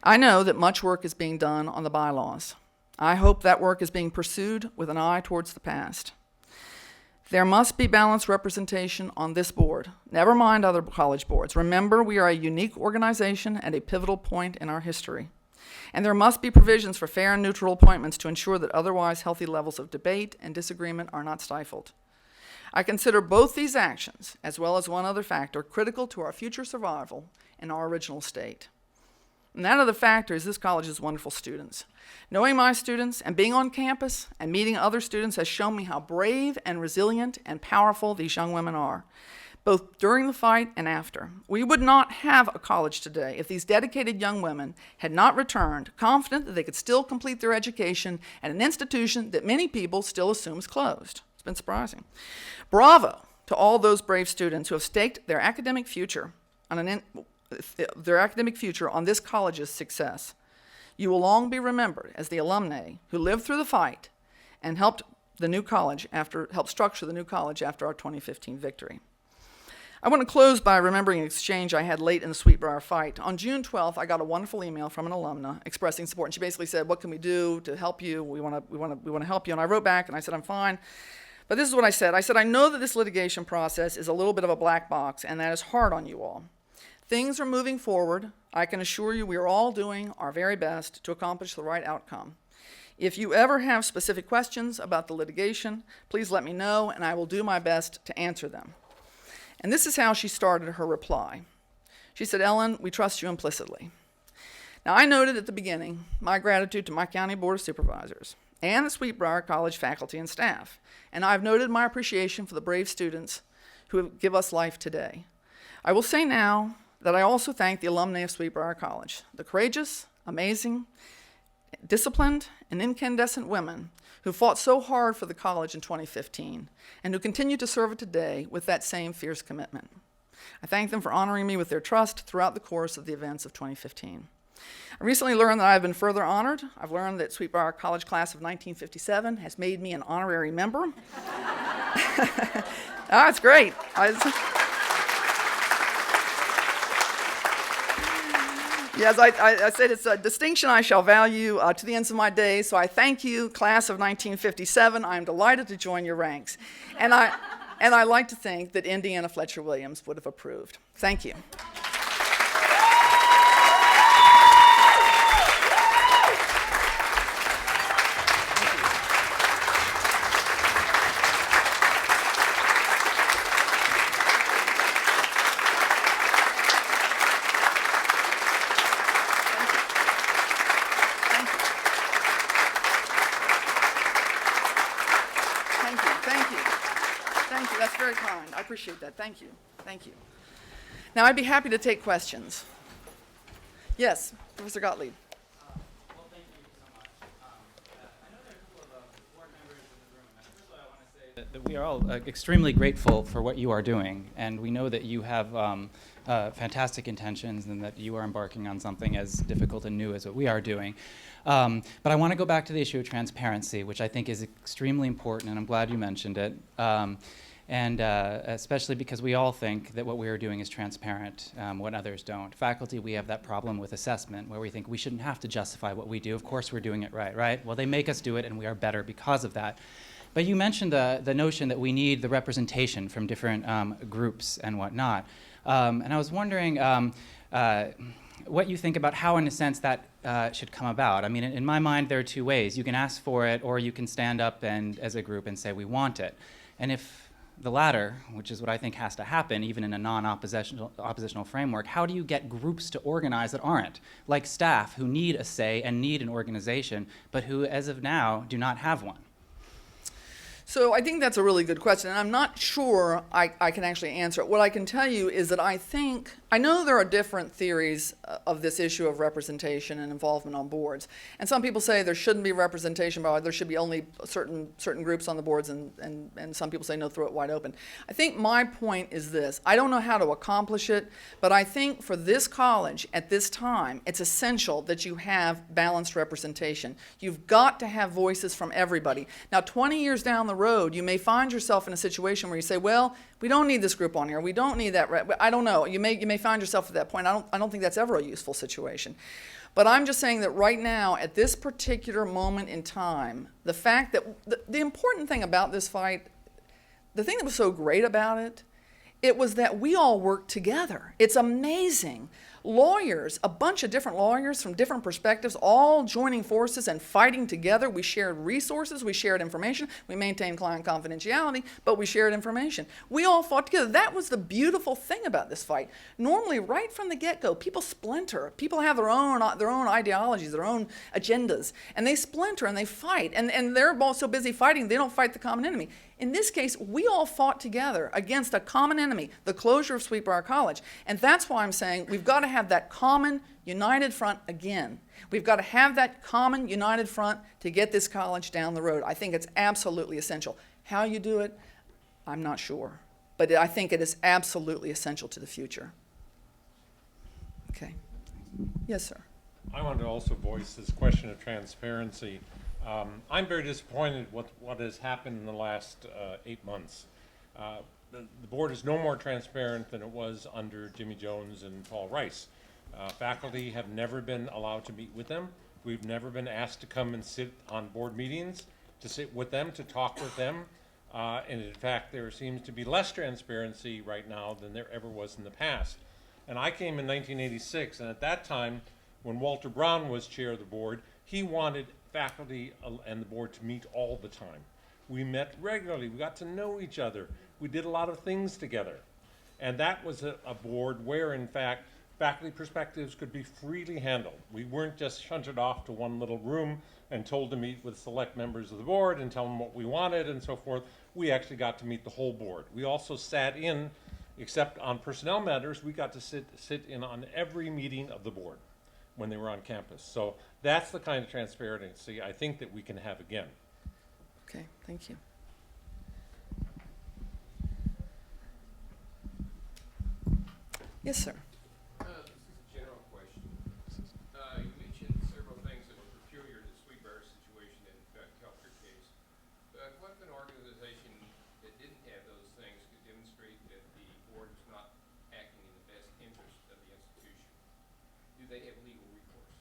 I know that much work is being done on the bylaws. I hope that work is being pursued with an eye towards the past. There must be balanced representation on this board. Never mind other college boards. Remember, we are a unique organization at a pivotal point in our history. And there must be provisions for fair and neutral appointments to ensure that otherwise healthy levels of debate and disagreement are not stifled. I consider both these actions, as well as one other factor, critical to our future survival in our original state. And that other factor is this college has wonderful students. Knowing my students and being on campus and meeting other students has shown me how brave and resilient and powerful these young women are, both during the fight and after. We would not have a college today if these dedicated young women had not returned, confident that they could still complete their education at an institution that many people still assume is closed. It's been surprising. Bravo to all those brave students who have staked their academic future on this college's success. You will long be remembered as the alumni who lived through the fight and helped structure the new college after our 2015 victory. I want to close by remembering an exchange I had late in the Sweetbriar fight. On June 12th, I got a wonderful email from an alumna expressing support, and she basically said, "What can we do to help you? We want to help you." And I wrote back and I said, "I'm fine." But this is what I said. I said, "I know that this litigation process is a little bit of a black box, and that is hard on you all. Things are moving forward. I can assure you we are all doing our very best to accomplish the right outcome. If you ever have specific questions about the litigation, please let me know, and I will do my best to answer them." And this is how she started her reply. She said, "Ellen, we trust you implicitly." Now, I noted at the beginning my gratitude to my county board of supervisors and the Sweetbriar College faculty and staff, and I've noted my appreciation for the brave students who give us life today. I will say now that I also thank the alumni of Sweetbriar College, the courageous, amazing, disciplined, and incandescent women who fought so hard for the college in 2015 and who continue to serve it today with that same fierce commitment. I thank them for honoring me with their trust throughout the course of the events of 2015. I recently learned that I have been further honored. I've learned that Sweetbriar College class of 1957 has made me an honorary member. That's great. Yes, I said it's a distinction I shall value to the ends of my days, so I thank you, class of 1957. I am delighted to join your ranks. And I like to think that Indiana Fletcher Williams would have approved. Thank you. Thank you. That's very kind. I appreciate that. Thank you. Thank you. Now, I'd be happy to take questions. Yes, Professor Gottlieb. Well, thank you so much. I know there are a couple of board members in the room. And first of all, I want to say that we are all extremely grateful for what you are doing. And we know that you have fantastic intentions and that you are embarking on something as difficult and new as what we are doing. But I want to go back to the issue of transparency, which I think is extremely important, and I'm glad you mentioned it. And especially because we all think that what we are doing is transparent when others don't. Faculty, we have that problem with assessment where we think we shouldn't have to justify what we do. Of course we're doing it right? Well, they make us do it and we are better because of that. But you mentioned the notion that we need the representation from different groups and whatnot. And I was wondering what you think about how, in a sense, that should come about. I mean, in my mind, there are two ways. You can ask for it, or you can stand up and, as a group, and say, we want it. And if the latter, which is what I think has to happen, even in a non-oppositional framework, how do you get groups to organize that aren't? Like staff, who need a say and need an organization, but who, as of now, do not have one. So I think that's a really good question, and I'm not sure I can actually answer it. What I can tell you is that I know there are different theories of this issue of representation and involvement on boards. And some people say there shouldn't be representation, but there should be only certain groups on the boards, and some people say no, throw it wide open. I think my point is this. I don't know how to accomplish it, but I think for this college at this time, it's essential that you have balanced representation. You've got to have voices from everybody. Now, 20 years down the road, you may find yourself in a situation where you say, well, we don't need this group on here. We don't need that. I don't know. You may find yourself at that point. I don't think that's ever a useful situation. But I'm just saying that right now, at this particular moment in time, the fact that the important thing about this fight, the thing that was so great about it, It was that we all worked together. It's amazing. Lawyers, a bunch of different lawyers from different perspectives, all joining forces and fighting together. We shared resources, we shared information, we maintained client confidentiality, but we shared information. We all fought together. That was the beautiful thing about this fight. Normally, right from the get-go, people splinter. People have their own ideologies, their own agendas, and they splinter and they fight. And they're all so busy fighting, they don't fight the common enemy. In this case, we all fought together against a common enemy, the closure of Sweetbriar College. And that's why I'm saying we've got to have that common, united front again. We've got to have that common, united front to get this college down the road. I think it's absolutely essential. How you do it, I'm not sure. But I think it is absolutely essential to the future. Okay. Yes, sir. I wanted to also voice this question of transparency. I'm very disappointed with what has happened in the last 8 months. The board is no more transparent than it was under Jimmy Jones and Paul Rice. Faculty have never been allowed to meet with them. We've never been asked to come and sit on board meetings, to sit with them, to talk with them. And in fact, there seems to be less transparency right now than there ever was in the past. And I came in 1986, and at that time, when Walter Brown was chair of the board, he wanted faculty and the board to meet all the time. We met regularly. We got to know each other. We did a lot of things together. And that was a board where, in fact, faculty perspectives could be freely handled. We weren't just shunted off to one little room and told to meet with select members of the board and tell them what we wanted and so forth. We actually got to meet the whole board. We also sat in, except on personnel matters, we got to sit in on every meeting of the board when they were on campus. So that's the kind of transparency I think that we can have again. Okay, thank you. Yes, sir. This is a general question. You mentioned several things that were peculiar to the Sweetbriar situation and the Kelker case. But what if an organization that didn't have those things could demonstrate that the board was not acting in the best interest of the institution? Do they have legal recourse?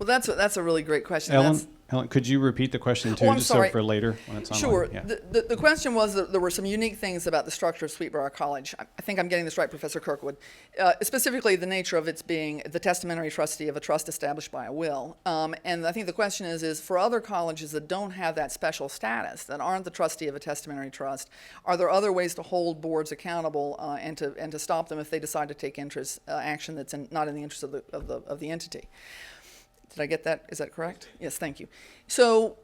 Well, that's a really great question. Helen, could you repeat the question too, Oh, I'm just sorry. so for later when it's online? Sure. Yeah. The question was that there were some unique things about the structure of Sweetbriar College. I think I'm getting this right, Professor Kirkwood. Specifically, the nature of its being the testamentary trustee of a trust established by a will. And I think the question is for other colleges that don't have that special status, that aren't the trustee of a testamentary trust, are there other ways to hold boards accountable and to stop them if they decide to take action that's not in the interest of the entity? Did I get that? Is that correct? Yes, thank you. So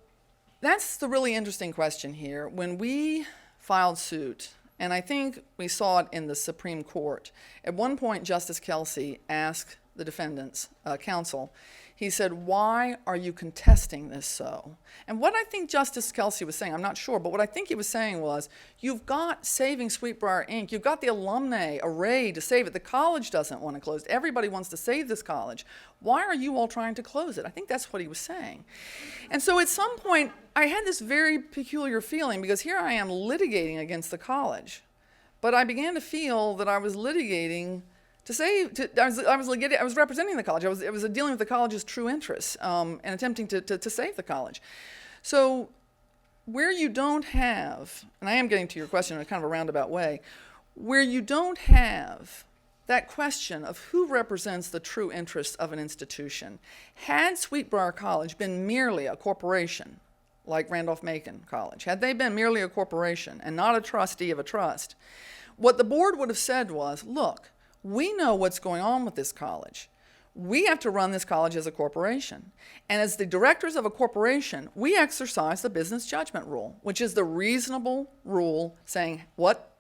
that's the really interesting question here. When we filed suit, and I think we saw it in the Supreme Court, at one point Justice Kelsey asked the defendants' counsel, he said, "Why are you contesting this so?" And what I think Justice Kelsey was saying, I'm not sure, but what I think he was saying was, you've got Saving Sweetbriar Inc., you've got the alumni array to save it. The college doesn't want to close it. Everybody wants to save this college. Why are you all trying to close it? I think that's what he was saying. And so at some point, I had this very peculiar feeling, because here I am litigating against the college, but I began to feel that I was litigating I was representing the college. I was dealing with the college's true interests and attempting to save the college. So where you don't have, and I am getting to your question in a kind of a roundabout way, where you don't have that question of who represents the true interests of an institution, had Sweetbriar College been merely a corporation, like Randolph-Macon College, had they been merely a corporation and not a trustee of a trust, what the board would have said was, look, we know what's going on with this college. We have to run this college as a corporation. And as the directors of a corporation, we exercise the business judgment rule, which is the reasonable rule saying what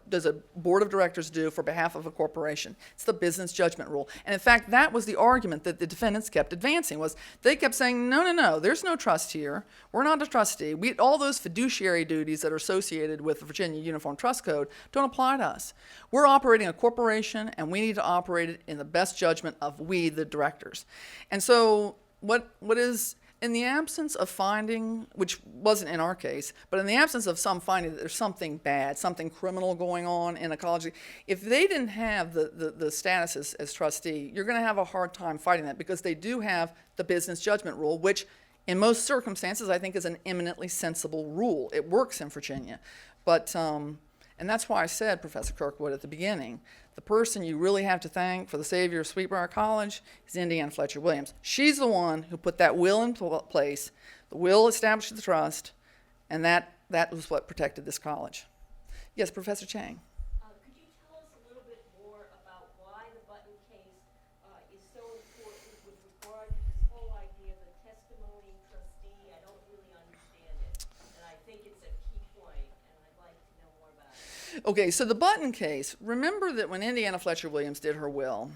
does a board of directors do for behalf of a corporation? It's the business judgment rule. And in fact, that was the argument that the defendants kept advancing, was they kept saying, no, there's no trust here. We're not a trustee. All those fiduciary duties that are associated with the Virginia Uniform Trust Code don't apply to us. We're operating a corporation, and we need to operate it in the best judgment of we, the directors. And so what is, in the absence of finding, which wasn't in our case, but in the absence of some finding that there's something bad, something criminal going on in a college, if they didn't have the status as trustee, you're going to have a hard time fighting that, because they do have the business judgment rule, which in most circumstances I think is an eminently sensible rule. It works in Virginia. But And that's why I said, Professor Kirkwood, at the beginning, the person you really have to thank for the savior of Sweetbriar College is Indiana Fletcher Williams. She's the one who put that will in place. The will established the trust, and that was what protected this college. Yes, Professor Chang. Could you tell us a little bit more about why the Button case is so important with regard to this whole idea of the testimony trustee? I don't really understand it, and I think it's a key point, and I'd like to know more about it. Okay, so the Button case, remember that when Indiana Fletcher Williams did her will,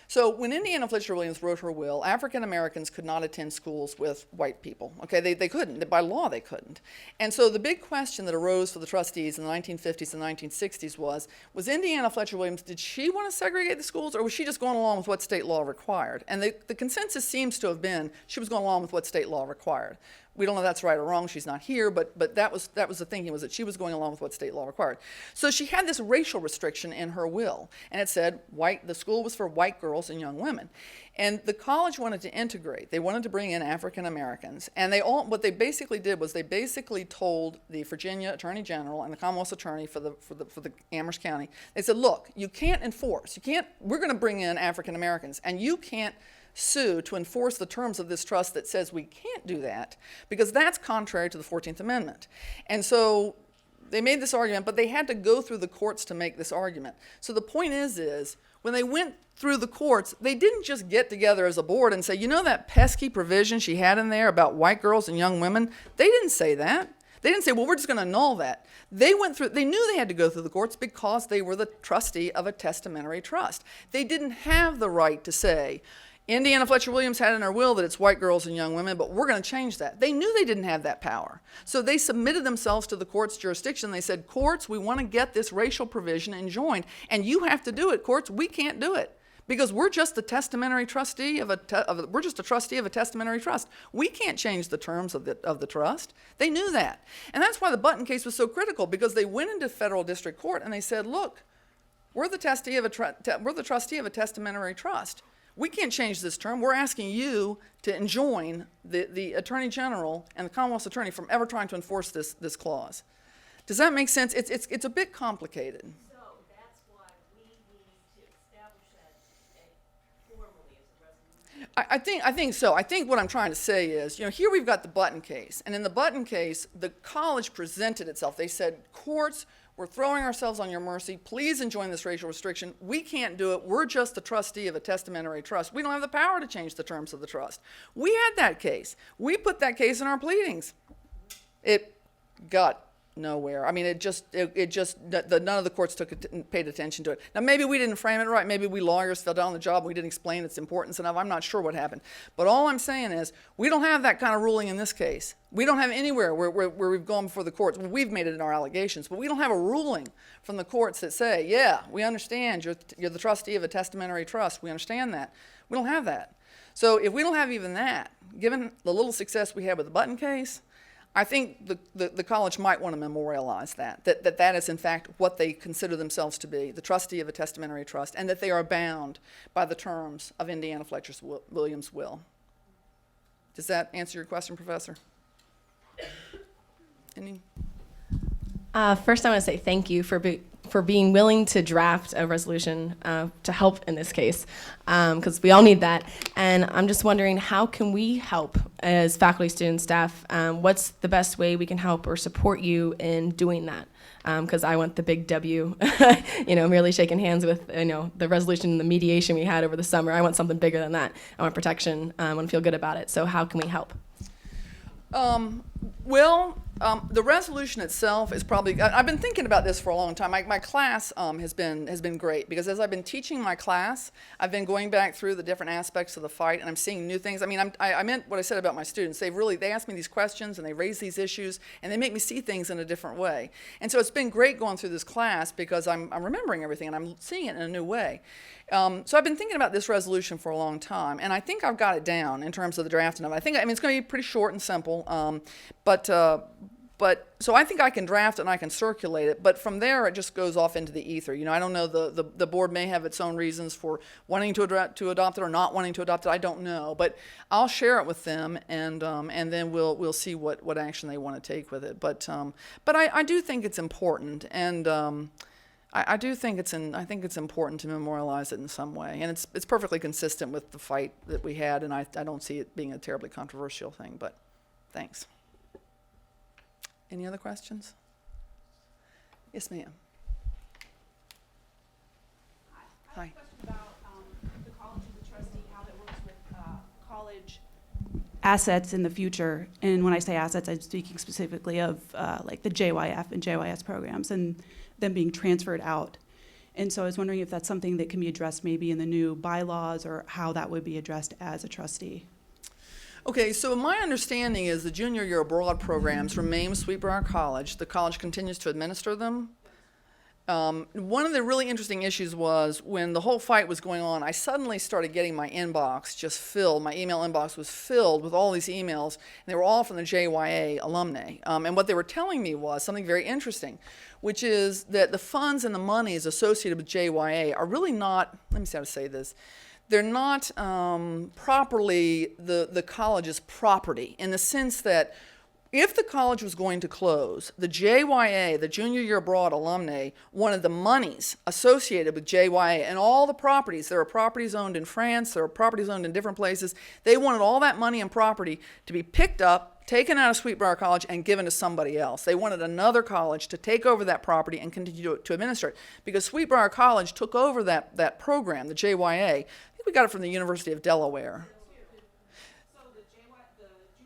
so when Indiana Fletcher Williams wrote her will, African Americans could not attend schools with white people. Okay, they couldn't. By law, they couldn't. And so the big question that arose for the trustees in the 1950s and 1960s was Indiana Fletcher Williams, did she want to segregate the schools, or was she just going along with what state law required? And the consensus seems to have been she was going along with what state law required. We don't know if that's right or wrong. She's not here, but that was the thinking, was that she was going along with what state law required. So she had this racial restriction in her will, and it said the school was for white girls and young women. And the college wanted to integrate. They wanted to bring in African Americans, and what they basically did was they basically told the Virginia Attorney General and the Commonwealth's Attorney for the Amherst County. They said, look, you can't enforce. We're going to bring in African Americans, and you can't sue to enforce the terms of this trust that says we can't do that, because that's contrary to the 14th Amendment. And so they made this argument, but they had to go through the courts to make this argument. So the point is when they went through the courts, they didn't just get together as a board and say, you know that pesky provision she had in there about white girls and young women? They didn't say that. They didn't say, well, we're just going to annul that. They knew they had to go through the courts because they were the trustee of a testamentary trust. They didn't have the right to say, Indiana Fletcher Williams had in her will that it's white girls and young women, but we're going to change that. They knew they didn't have that power. So they submitted themselves to the court's jurisdiction. They said, courts, we want to get this racial provision enjoined, and you have to do it, courts. We can't do it because we're just the testamentary trustee we're just a trustee of a testamentary trust. We can't change the terms of the trust. They knew that. And that's why the Button case was so critical, because they went into federal district court and they said, look, we're the trustee of a testamentary trust. We can't change this term. We're asking you to enjoin the Attorney General and the Commonwealth's Attorney from ever trying to enforce this clause. Does that make sense? It's a bit complicated. So that's why we need to establish that formally as a resolution. I think so. I think what I'm trying to say is, here we've got the Button case. And in the Button case, the college presented itself. They said, courts, we're throwing ourselves on your mercy. Please enjoin this racial restriction. We can't do it. We're just the trustee of a testamentary trust. We don't have the power to change the terms of the trust. We had that case. We put that case in our pleadings. It got nowhere. I mean, none of the courts paid attention to it. Now, maybe we didn't frame it right. Maybe we lawyers fell down on the job. We didn't explain its importance enough. I'm not sure what happened. But all I'm saying is we don't have that kind of ruling in this case. We don't have anywhere where we've gone before the courts. Well, we've made it in our allegations, but we don't have a ruling from the courts that say, yeah, we understand you're the trustee of a testamentary trust. We understand that. We don't have that. So if we don't have even that, given the little success we had with the Button case, I think the college might want to memorialize that is in fact what they consider themselves to be, the trustee of a testamentary trust, and that they are bound by the terms of Indiana Fletcher Williams' will. Does that answer your question, Professor? Any? First, I want to say thank you for being willing to draft a resolution to help in this case, because we all need that. And I'm just wondering, how can we help as faculty, students, staff? What's the best way we can help or support you in doing that? Because I want the big W, merely shaking hands with, the resolution and the mediation we had over the summer. I want something bigger than that. I want protection. I want to feel good about it. So how can we help? The resolution itself is probably, I've been thinking about this for a long time. My class has been great, because as I've been teaching my class, I've been going back through the different aspects of the fight, and I'm seeing new things. I mean, I meant what I said about my students. They ask me these questions, and they raise these issues, and they make me see things in a different way. And so it's been great going through this class, because I'm remembering everything, and I'm seeing it in a new way. So I've been thinking about this resolution for a long time, and I think I've got it down in terms of the drafting of it. It's going to be pretty short and simple, but But, so I think I can draft it and I can circulate it, but from there it just goes off into the ether. You know, I don't know, the board may have its own reasons for wanting to adopt it or not wanting to adopt it, I don't know. But I'll share it with them, and then we'll see what action they want to take with it. But I do think it's important, and I do think I think it's important to memorialize it in some way. And it's perfectly consistent with the fight that we had, and I don't see it being a terribly controversial thing, but thanks. Any other questions? Yes, ma'am. I have Hi. a question about the college as a trustee, how that works with college assets in the future. And when I say assets, I'm speaking specifically of like the JYF and JYS programs and them being transferred out. And so I was wondering if that's something that can be addressed maybe in the new bylaws, or how that would be addressed as a trustee. Okay, so my understanding is the junior year abroad programs remain with Sweetbriar College. The college continues to administer them. One of the really interesting issues was when the whole fight was going on, I suddenly started getting my inbox just filled. My email inbox was filled with all these emails, and they were all from the JYA alumni. And what they were telling me was something very interesting, which is that the funds and the monies associated with JYA are really not, let me see how to say this, they're not properly the college's property, in the sense that if the college was going to close, the JYA, the Junior Year Abroad alumni, wanted the monies associated with JYA and all the properties. There are properties owned in France, there are properties owned in different places. They wanted all that money and property to be picked up, taken out of Sweetbriar College, and given to somebody else. They wanted another college to take over that property and continue to administer it. Because Sweetbriar College took over that program, the JYA. I think we got it from the University of Delaware. So the junior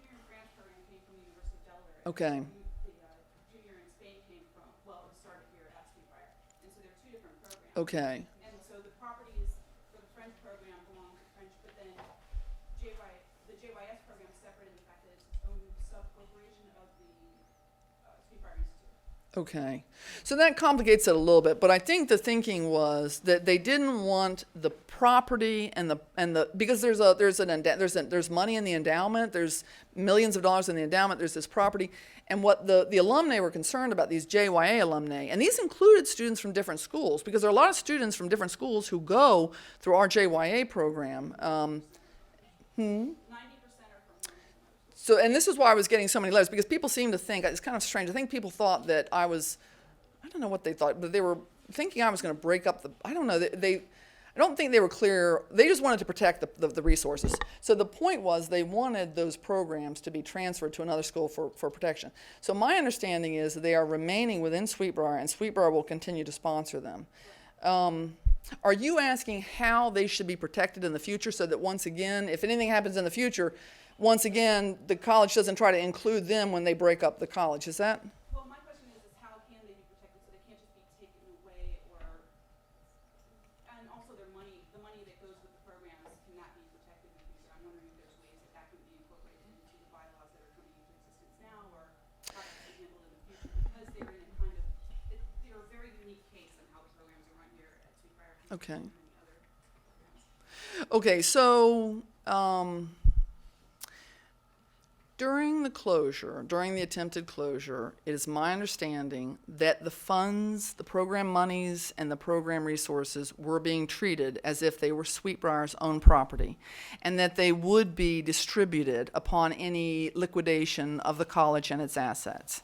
in France program came from the University of Delaware. Okay. The junior in Spain came from, well, it started here at Sweetbriar. And so there are two different programs. Okay. And so the properties for the French program belong to French, but then the JYS program is separate in the fact that it's its own sub-corporation of the Sweetbriar Institute. Okay. So that complicates it a little bit, but I think the thinking was that they didn't want the property and the because there's money in the endowment, there's millions of dollars in the endowment, there's this property, and what the alumni were concerned about, these JYA alumni, and these included students from different schools, because there are a lot of students from different schools who go through our JYA program. 90% are from So, and this is why I was getting so many letters, because people seem to think, it's kind of strange, I think people thought that I don't know what they thought, but they were thinking I was going to break up I don't know, I don't think they were clear, they just wanted to protect the resources. So the point was they wanted those programs to be transferred to another school for protection. So my understanding is that they are remaining within Sweetbriar, and Sweetbriar will continue to sponsor them. Are you asking how they should be protected in the future, so that once again, if anything happens in the future, once again, the college doesn't try to include them when they break up the college? Is that? Well, my question is how can they be protected so they can't just be taken away, and also the money that goes with the programs, can that be protected in the future? I'm wondering if there's ways that can be incorporated into the bylaws that are coming into existence now, or how that's being handled in the future, because they're in a they're a very unique case on how the programs are run here at Sweetbriar compared to many other programs. Okay, so during the attempted closure, it is my understanding that the funds, the program monies, and the program resources were being treated as if they were Sweetbriar's own property, and that they would be distributed upon any liquidation of the college and its assets.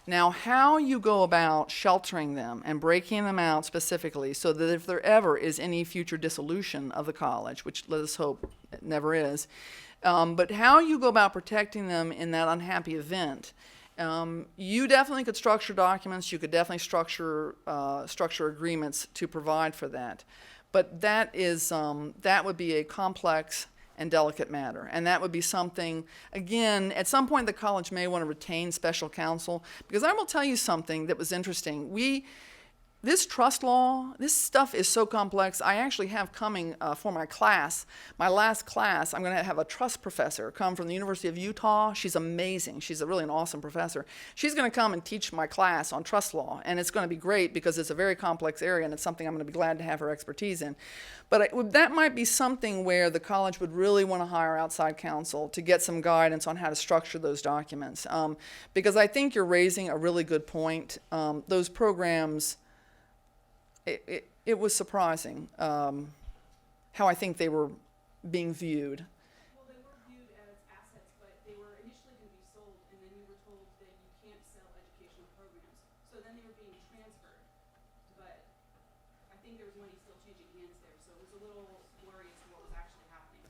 Now, how you go about sheltering them and breaking them out specifically so that if there ever is any future dissolution of the college, which let us hope it never is, but how you go about protecting them in that unhappy event, you definitely could structure documents, you could definitely structure agreements to provide for that. But that would be a complex and delicate matter. And that would be something, again, at some point the college may want to retain special counsel, because I will tell you something that was interesting. this trust law, this stuff is so complex. I actually have coming for my class, my last class, I'm going to have a trust professor come from the University of Utah. She's amazing. She's really an awesome professor. She's going to come and teach my class on trust law, and it's going to be great because it's a very complex area, and it's something I'm going to be glad to have her expertise in. But that might be something where the college would really want to hire outside counsel to get some guidance on how to structure those documents. Because I think you're raising a really good point. Those programs, it was surprising how I think they were being viewed. Well, they were viewed as assets, but they were initially going to be sold, and then you were told that you can't sell educational programs. So then they were being transferred. But I think there was money still changing hands there, so it was a little blurry as to what was actually happening.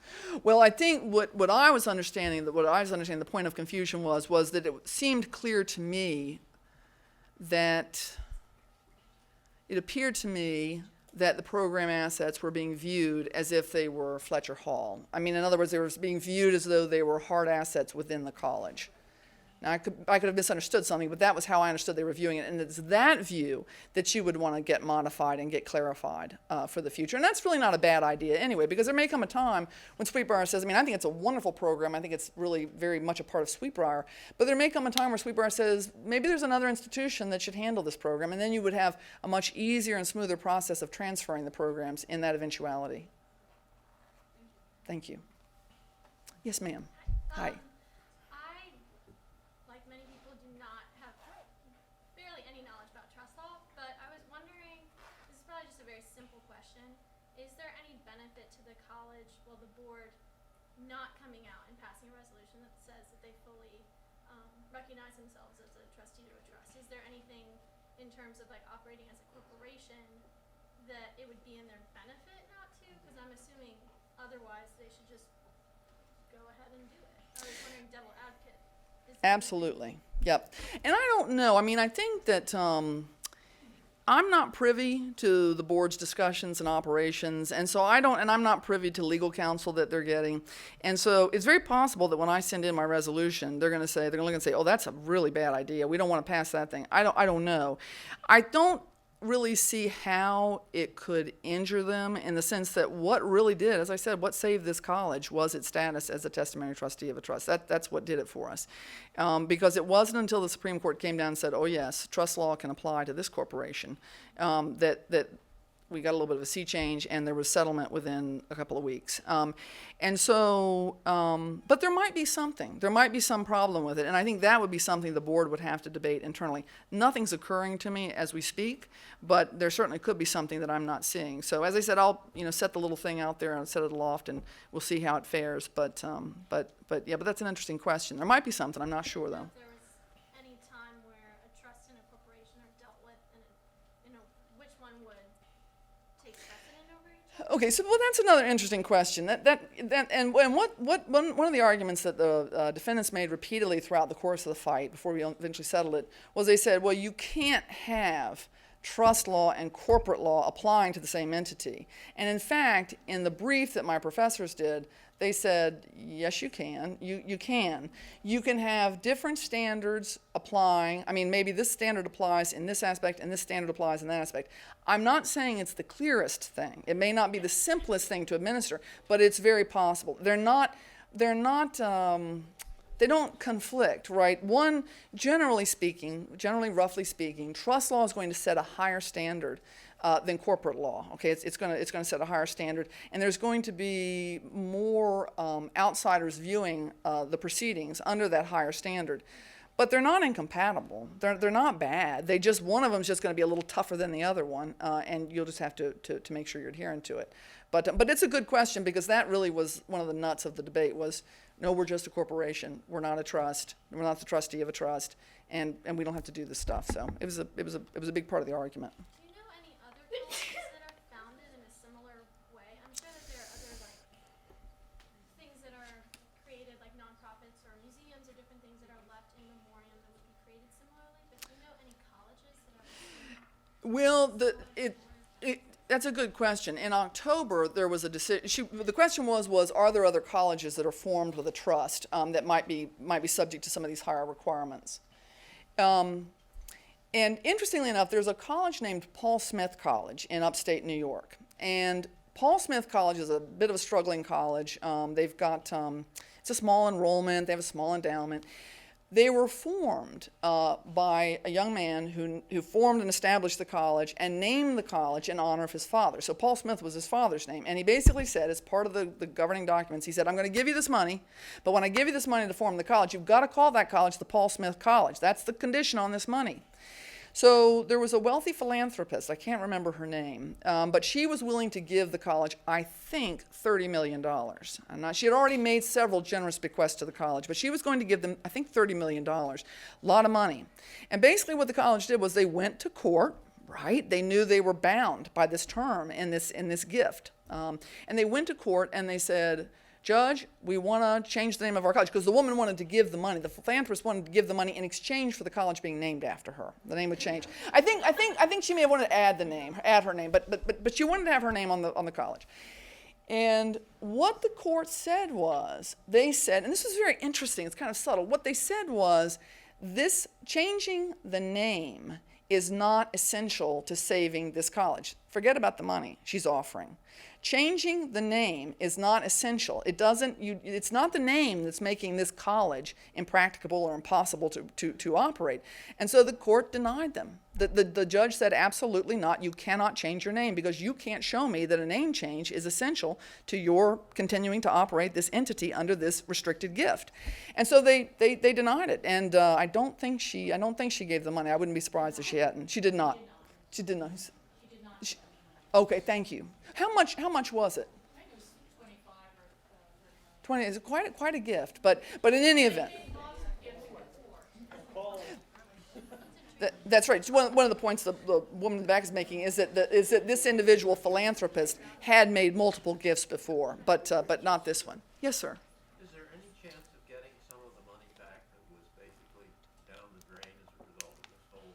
Well, I think what I was understanding, the point of confusion was that it seemed clear to me that it appeared to me that the program assets were being viewed as if they were Fletcher Hall. I mean, in other words, they were being viewed as though they were hard assets within the college. Now, I could have misunderstood something, but that was how I understood they were viewing it. And it's that view that you would want to get modified and get clarified for the future. And that's really not a bad idea anyway, because there may come a time when Sweetbriar says, I mean, I think it's a wonderful program. I think it's really very much a part of Sweetbriar. But there may come a time where Sweetbriar says, maybe there's another institution that should handle this program. And then you would have a much easier and smoother process of transferring the programs in that eventuality. Thank you. Yes, ma'am. Hi. I, like many people, do not have barely any knowledge about trust law, but I was wondering, this is probably just a very simple question, is there any benefit to the college, well, the board, not coming out and passing a resolution that says that they fully recognize themselves as a trustee to a trust? Is there anything in terms of like operating as a corporation that it would be in their benefit not to? Because I'm assuming otherwise they should just go ahead and do it. I was wondering, devil advocate. Absolutely. Yep. And I don't know. I mean, I think that I'm not privy to the board's discussions and operations, and so I'm not privy to legal counsel that they're getting. And so it's very possible that when I send in my resolution, they're going to look and say, oh, that's a really bad idea. We don't want to pass that thing. I don't know. I don't really see how it could injure them in the sense that what really did, as I said, what saved this college was its status as a testimony trustee of a trust. That's what did it for us. Because it wasn't until the Supreme Court came down and said, oh yes, trust law can apply to this corporation, that we got a little bit of a sea change, and there was settlement within a couple of weeks. But there might be something. There might be some problem with it, and I think that would be something the board would have to debate internally. Nothing's occurring to me as we speak, but there certainly could be something that I'm not seeing. So as I said, I'll set the little thing out there and set it aloft, and we'll see how it fares. But that's an interesting question. There might be something. I'm not sure though. If there was any time where a trust and a corporation are dealt with, and which one would take precedent over each other? Okay, so that's another interesting question. And one of the arguments that the defendants made repeatedly throughout the course of the fight, before we eventually settled it, was they said, well, you can't have trust law and corporate law applying to the same entity. And in fact, in the brief that my professors did, they said, yes, you can. You can. You can have different standards applying. I mean, maybe this standard applies in this aspect and this standard applies in that aspect. I'm not saying it's the clearest thing. It may not be the simplest thing to administer, but it's very possible. They don't conflict, right? One, generally roughly speaking, trust law is going to set a higher standard than corporate law. Okay, it's going to set a higher standard, and there's going to be more outsiders viewing the proceedings under that higher standard. But they're not incompatible. They're not bad. One of them is just going to be a little tougher than the other one, and you'll just have to make sure you're adhering to it. But it's a good question, because that really was one of the nuts of the debate was, no, we're just a corporation. We're not a trust. We're not the trustee of a trust, and we don't have to do this stuff. So it was a big part of the argument. Do you know any other colleges that are founded in a similar way? I'm sure that there are other things that are created, like nonprofits or museums or different things that are left in memoriam that would be created similarly. But do you know any colleges that are? Well, that's a good question. In October, there was a decision. The question was, are there other colleges that are formed with a trust that might be subject to some of these higher requirements? And interestingly enough, there's a college named Paul Smith College in upstate New York. And Paul Smith College is a bit of a struggling college. They've got, it's a small enrollment, they have a small endowment. They were formed by a young man who formed and established the college and named the college in honor of his father. So Paul Smith was his father's name. And he basically said, as part of the governing documents, he said, I'm going to give you this money, but when I give you this money to form the college, you've got to call that college the Paul Smith College. That's the condition on this money. So there was a wealthy philanthropist, I can't remember her name, but she was willing to give the college, I think, $30 million. She had already made several generous bequests to the college, but she was going to give them, I think, $30 million, a lot of money. And basically what the college did was they went to court, right? They knew they were bound by this term in this gift. And they went to court and they said, Judge, we want to change the name of our college, because the woman wanted to give the money. The philanthropist wanted to give the money in exchange for the college being named after her. The name would change. I think she may have wanted to add her name, but she wanted to have her name on the college. And what the court said was, they said, and this is very interesting, it's kind of subtle. What they said was, this changing the name is not essential to saving this college. Forget about the money she's offering. Changing the name is not essential. It's not the name that's making this college impracticable or impossible to operate. And so the court denied them. The judge said, absolutely not. You cannot change your name because you can't show me that a name change is essential to your continuing to operate this entity under this restricted gift. And so they denied it. And I don't think she gave the money. I wouldn't be surprised if she hadn't. She did not. She did not. Okay, thank you. How much was it? I think it was 25 or 20 is quite a gift, but in any event. That's right. It's one of the points the woman in the back is making is that this individual philanthropist had made multiple gifts before, but not this one. Yes, sir. Is there any chance of getting some of the money back that was basically down the drain as a result of this whole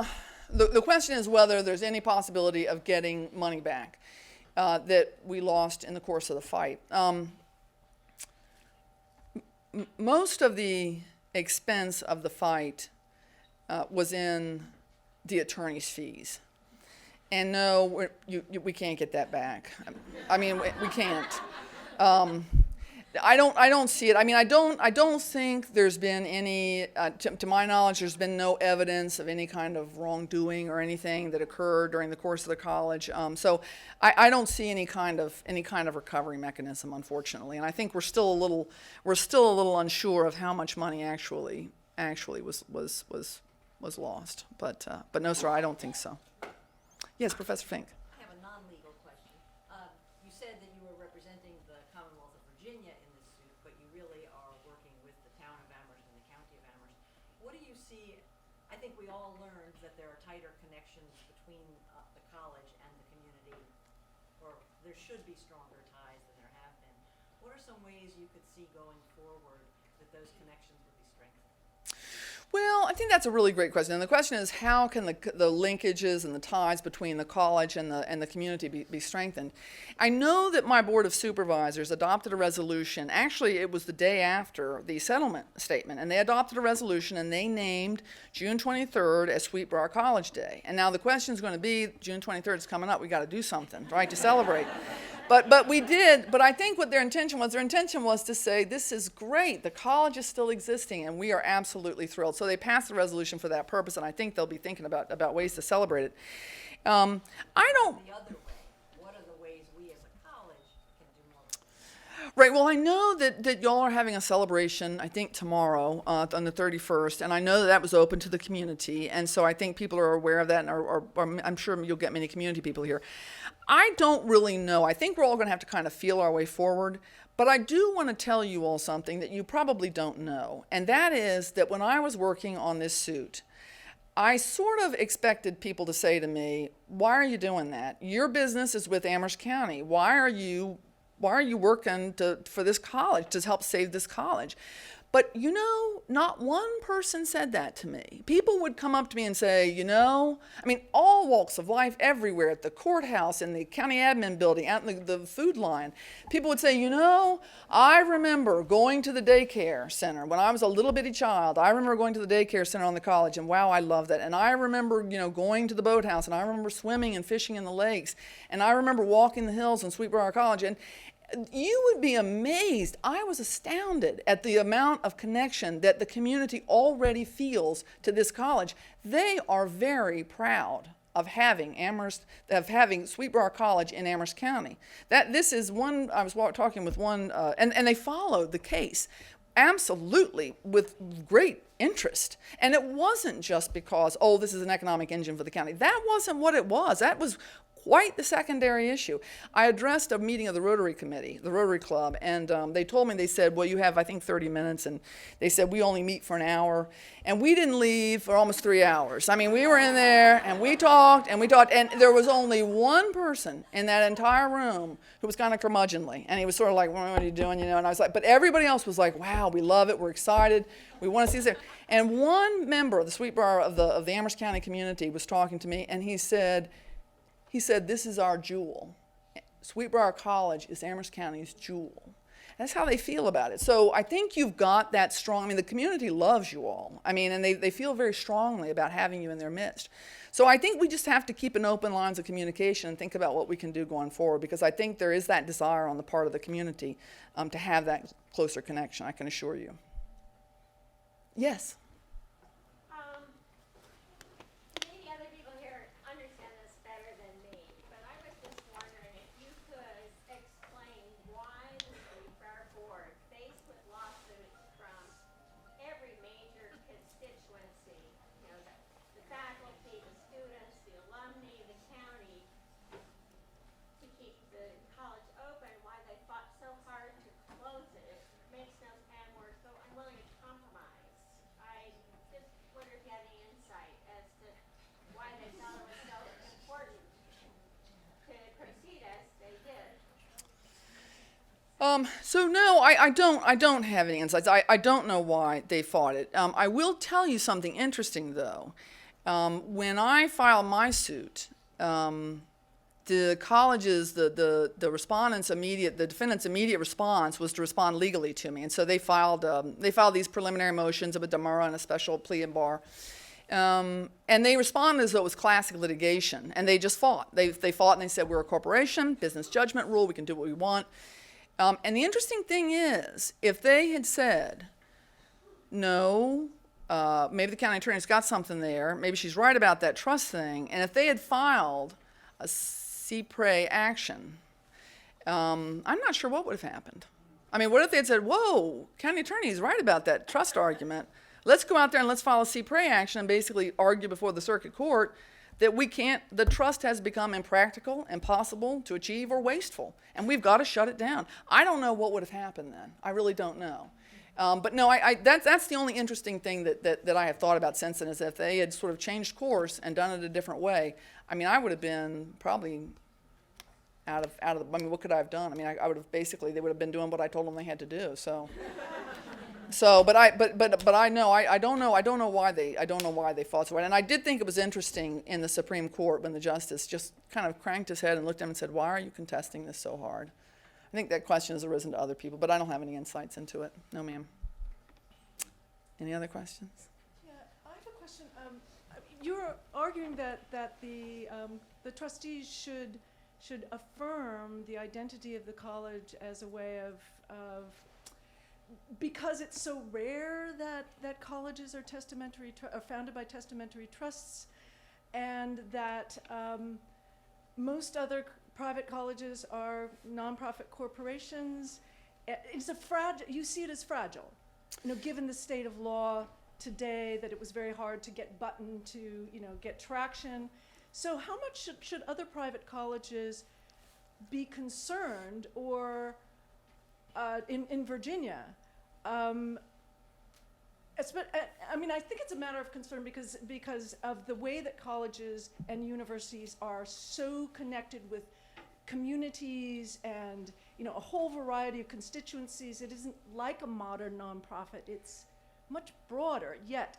incident? The question is whether there's any possibility of getting money back that we lost in the course of the fight. Most of the expense of the fight was in the attorney's fees. And no, we can't get that back. I mean, we can't. I don't see it. I mean, I don't think there's been any, to my knowledge, there's been no evidence of any kind of wrongdoing or anything that occurred during the course of the college. So I don't see any kind of recovery mechanism, unfortunately. And I think we're still a little unsure of how much money actually was lost. But no, sir, I don't think so. Yes, Professor Fink. I have a non-legal question. You said that you were representing the Commonwealth of Virginia in this suit, but you really are working with the town of Amherst and the county of Amherst. What do you see? I think we all learned that there are tighter connections between the college and the community, or there should be stronger ties than there have been. What are some ways you could see going forward that those connections would be strengthened? Well, I think that's a really great question. And the question is, how can the linkages and the ties between the college and the community be strengthened? I know that my Board of Supervisors adopted a resolution. Actually, it was the day after the settlement statement. And they adopted a resolution, and they named June 23rd as Sweetbriar College Day. And now the question is going to be, June 23rd is coming up. We got to do something, right, to celebrate. But we did, but I think what their intention was to say, this is great, the college is still existing, and we are absolutely thrilled. So they passed the resolution for that purpose, and I think they'll be thinking about ways to celebrate it. I don't... The other way, what are the ways we as a college can do more? Right, well, I know that y'all are having a celebration, I think tomorrow, on the 31st, and I know that was open to the community, and so I think people are aware of that, and I'm sure you'll get many community people here. I don't really know. I think we're all going to have to kind of feel our way forward, but I do want to tell you all something that you probably don't know, and that is that when I was working on this suit, I sort of expected people to say to me, why are you doing that? Your business is with Amherst County. Why are you working for this college to help save this college? But, you know, not one person said that to me. People would come up to me and say, you know, I mean, all walks of life everywhere, at the courthouse, in the county admin building, out in the food line. People would say, you know, I remember going to the daycare center when I was a little bitty child. I remember going to the daycare center on the college, and wow, I loved that. And I remember, you know, going to the boathouse, and I remember swimming and fishing in the lakes. And I remember walking the hills in Sweetbriar College. And you would be amazed. I was astounded at the amount of connection that the community already feels to this college. They are very proud of having Sweetbriar College in Amherst County. This is one, I was talking with one, and they followed the case absolutely with great interest. And it wasn't just because, oh, this is an economic engine for the county. That wasn't what it was. That was quite the secondary issue. I addressed a meeting of the Rotary Committee, the Rotary Club, and they told me, they said, well, you have, I think, 30 minutes, and they said, we only meet for an hour. And we didn't leave for almost 3 hours. I mean, we were in there, and we talked, and there was only one person in that entire room who was kind of curmudgeonly, and he was sort of like, what are you doing, you know? And I was like, but everybody else was like, wow, we love it, we're excited, we want to see this. And one member of the Sweetbriar, of the Amherst County community was talking to me, and he said, this is our jewel. Sweetbriar College is Amherst County's jewel. That's how they feel about it. So I think you've got that strong, I mean, the community loves you all. I mean, and they feel very strongly about having you in their midst. So I think we just have to keep an open lines of communication and think about what we can do going forward, because I think there is that desire on the part of the community to have that closer connection, I can assure you. Yes? Maybe other people here understand this better than me, but I was just wondering if you could explain why the Sweetbriar Board, faced with lawsuits from every major constituency, you know, the faculty, the students, the alumni, the county, to keep the college open, why they fought so hard to close it. It makes no, and were so unwilling to compromise. I just wonder if you had any insight as to why they felt it was so important to proceed as they did. So no, I don't have any insights. I don't know why they fought it. I will tell you something interesting though. When I filed my suit, the college's, the defendant's immediate response was to respond legally to me. And so they filed these preliminary motions of a demurrer and a special plea and bar. And they responded as though it was classic litigation, and they just fought. They fought and they said, we're a corporation, business judgment rule, we can do what we want. And the interesting thing is, if they had said, no, maybe the county attorney's got something there, maybe she's right about that trust thing, and if they had filed a CPRE action, I'm not sure what would have happened. I mean, what if they had said, whoa, county attorney's right about that trust argument, let's go out there and let's file a CPRE action and basically argue before the circuit court that the trust has become impractical, impossible to achieve, or wasteful, and we've got to shut it down. I don't know what would have happened then. I really don't know. But no, that's the only interesting thing that I have thought about since then, is that if they had sort of changed course and done it a different way, I mean, I would have been probably out of the, I mean, what could I have done? I mean, I would have basically, they would have been doing what I told them they had to do, so. But I know, I don't know why they fought so hard. And I did think it was interesting in the Supreme Court when the justice just kind of cranked his head and looked at him and said, why are you contesting this so hard? I think that question has arisen to other people, but I don't have any insights into it. No, ma'am. Any other questions? Yeah, I have a question. You're arguing that the trustees should affirm the identity of the college as a way of because it's so rare that colleges are founded by testamentary trusts, and that most other private colleges are nonprofit corporations. It's you see it as fragile, you know, given the state of law today, that it was very hard to get buttoned to, you know, get traction. So how much should other private colleges be concerned, or in Virginia? I mean, I think it's a matter of concern because of the way that colleges and universities are so connected with communities and, you know, a whole variety of constituencies. It isn't like a modern nonprofit. It's much broader, yet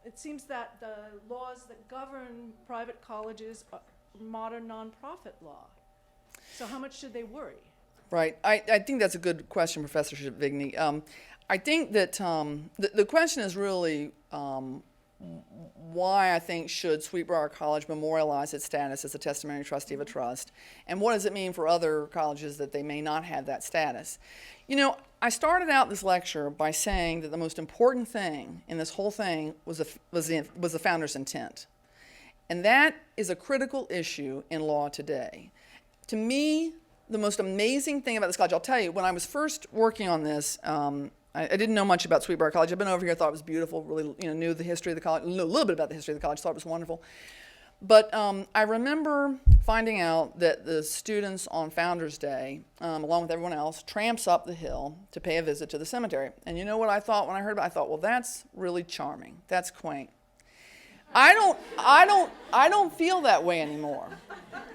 it seems that the laws that govern private colleges are modern nonprofit law. So how much should they worry? Right. I think that's a good question, Professor Vigny. I think that the question is really why I think should Sweetbriar College memorialize its status as a testimony trustee of a trust, and what does it mean for other colleges that they may not have that status? You know, I started out this lecture by saying that the most important thing in this whole thing was the founder's intent. And that is a critical issue in law today. To me, the most amazing thing about this college, I'll tell you, when I was first working on this, I didn't know much about Sweetbriar College. I've been over here, thought it was beautiful, really, knew the history of the college, knew a little bit about the history of the college, thought it was wonderful. But I remember finding out that the students on Founders Day, along with everyone else, tramps up the hill to pay a visit to the cemetery. And you know what I thought when I heard about it? I thought, well, that's really charming. That's quaint. I don't feel that way anymore.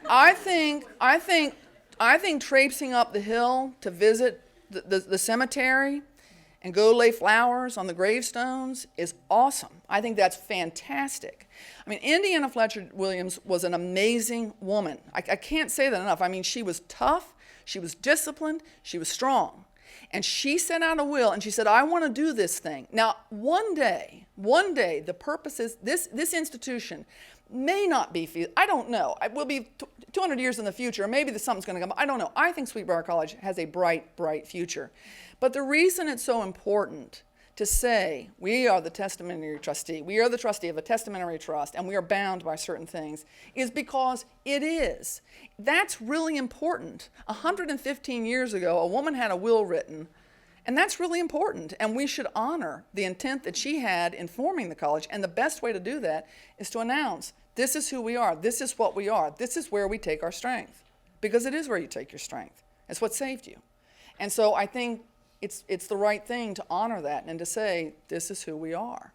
I think traipsing up the hill to visit the cemetery and go lay flowers on the gravestones is awesome. I think that's fantastic. I mean, Indiana Fletcher Williams was an amazing woman. I can't say that enough. I mean, she was tough, she was disciplined, she was strong. And she sent out a will and she said, I want to do this thing. Now, one day, the purpose is this institution may not be, I don't know. It will be 200 years in the future, maybe something's going to come. I don't know. I think Sweetbriar College has a bright, bright future. But the reason it's so important to say we are the testamentary trustee, we are the trustee of a testamentary trust, and we are bound by certain things, is because it is. That's really important. 115 years ago, a woman had a will written, and that's really important, and we should honor the intent that she had in forming the college, and the best way to do that is to announce, this is who we are, this is what we are, this is where we take our strength, because it is where you take your strength. It's what saved you. And so I think it's the right thing to honor that and to say, this is who we are.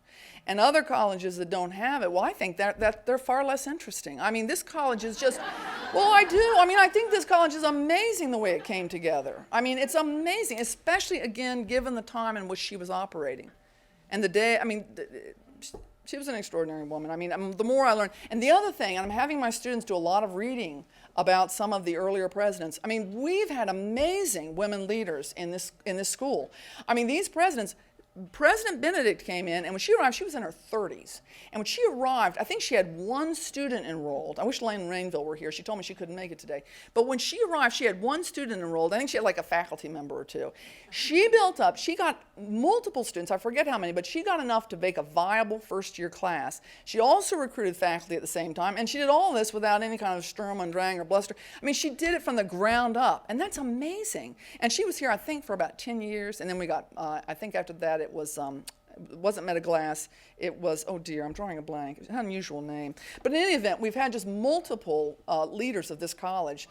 And other colleges that don't have it, well, I think that they're far less interesting. I mean, this college is just, well, I do. I mean, I think this college is amazing the way it came together. I mean, it's amazing, especially, again, given the time in which she was operating. And the day, I mean, she was an extraordinary woman. I mean, the more I learned. And the other thing, and I'm having my students do a lot of reading about some of the earlier presidents. I mean, we've had amazing women leaders in this school. I mean, these presidents, President Benedict came in, and when she arrived, she was in her 30s. And when she arrived, I think she had one student enrolled. I wish Lane Rainville were here. She told me she couldn't make it today. But when she arrived, she had one student enrolled. I think she had like a faculty member or two. She built up, she got multiple students, I forget how many, but she got enough to make a viable first-year class. She also recruited faculty at the same time, and she did all this without any kind of Sturm und Drang or bluster. I mean, she did it from the ground up, and that's amazing. And she was here, I think, for about 10 years, and then we got, I think after that, it wasn't Metaglass, it was, oh dear, I'm drawing a blank. It's an unusual name. But in any event, we've had just multiple leaders of this college.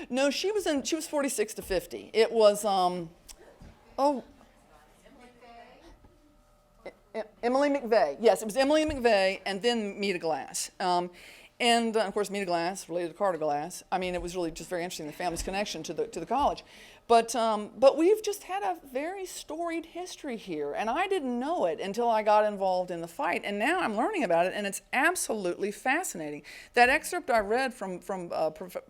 No, she was 46 to 50. It was, Emily McVeigh. Yes, it was Emily McVeigh and then Meta Glass. And of course, Meta Glass related to Carter Glass. I mean, it was really just very interesting, the family's connection to the college. But we've just had a very storied history here, and I didn't know it until I got involved in the fight, and now I'm learning about it, and it's absolutely fascinating. That excerpt I read from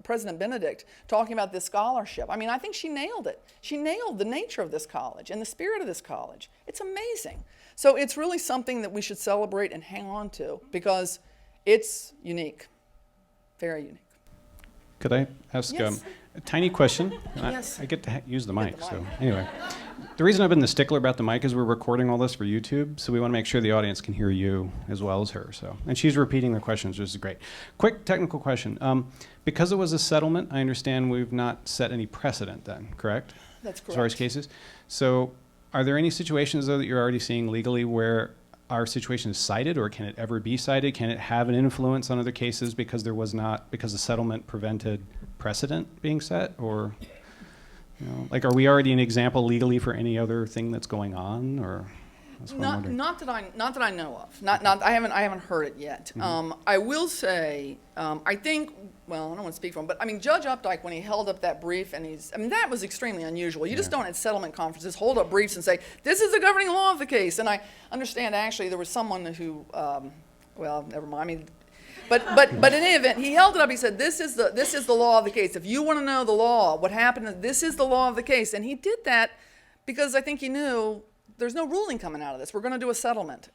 President Benedict talking about this scholarship, I mean, I think she nailed it. She nailed the nature of this college and the spirit of this college. It's amazing. So it's really something that we should celebrate and hang on to because it's unique, very unique. Could I ask Yes. a tiny question? Yes. I get to use the mic, so anyway. The reason I've been the stickler about the mic is we're recording all this for YouTube, so we want to make sure the audience can hear you as well as her. So, and she's repeating the questions, which is great. Quick technical question. Because it was a settlement, I understand we've not set any precedent then, correct? That's correct. As far as cases. So are there any situations, though, that you're already seeing legally where our situation is cited, or can it ever be cited? Can it have an influence on other cases because because the settlement prevented precedent being set, or like, are we already an example legally for any other thing that's going on, or? That's what I'm wondering. Not that I know of. I haven't heard it yet. Mm-hmm. I will say, I think well, I don't want to speak for him, but I mean, Judge Updike, when he held up that brief, and that was extremely unusual. You just don't at settlement conferences hold up briefs and say, this is the governing law of the case. And I understand actually there was someone who, well, never mind. I mean, but in any event, he held it up. He said, this is the law of the case. If you want to know the law, what happened, this is the law of the case. And he did that because I think he knew there's no ruling coming out of this. We're going to do a settlement.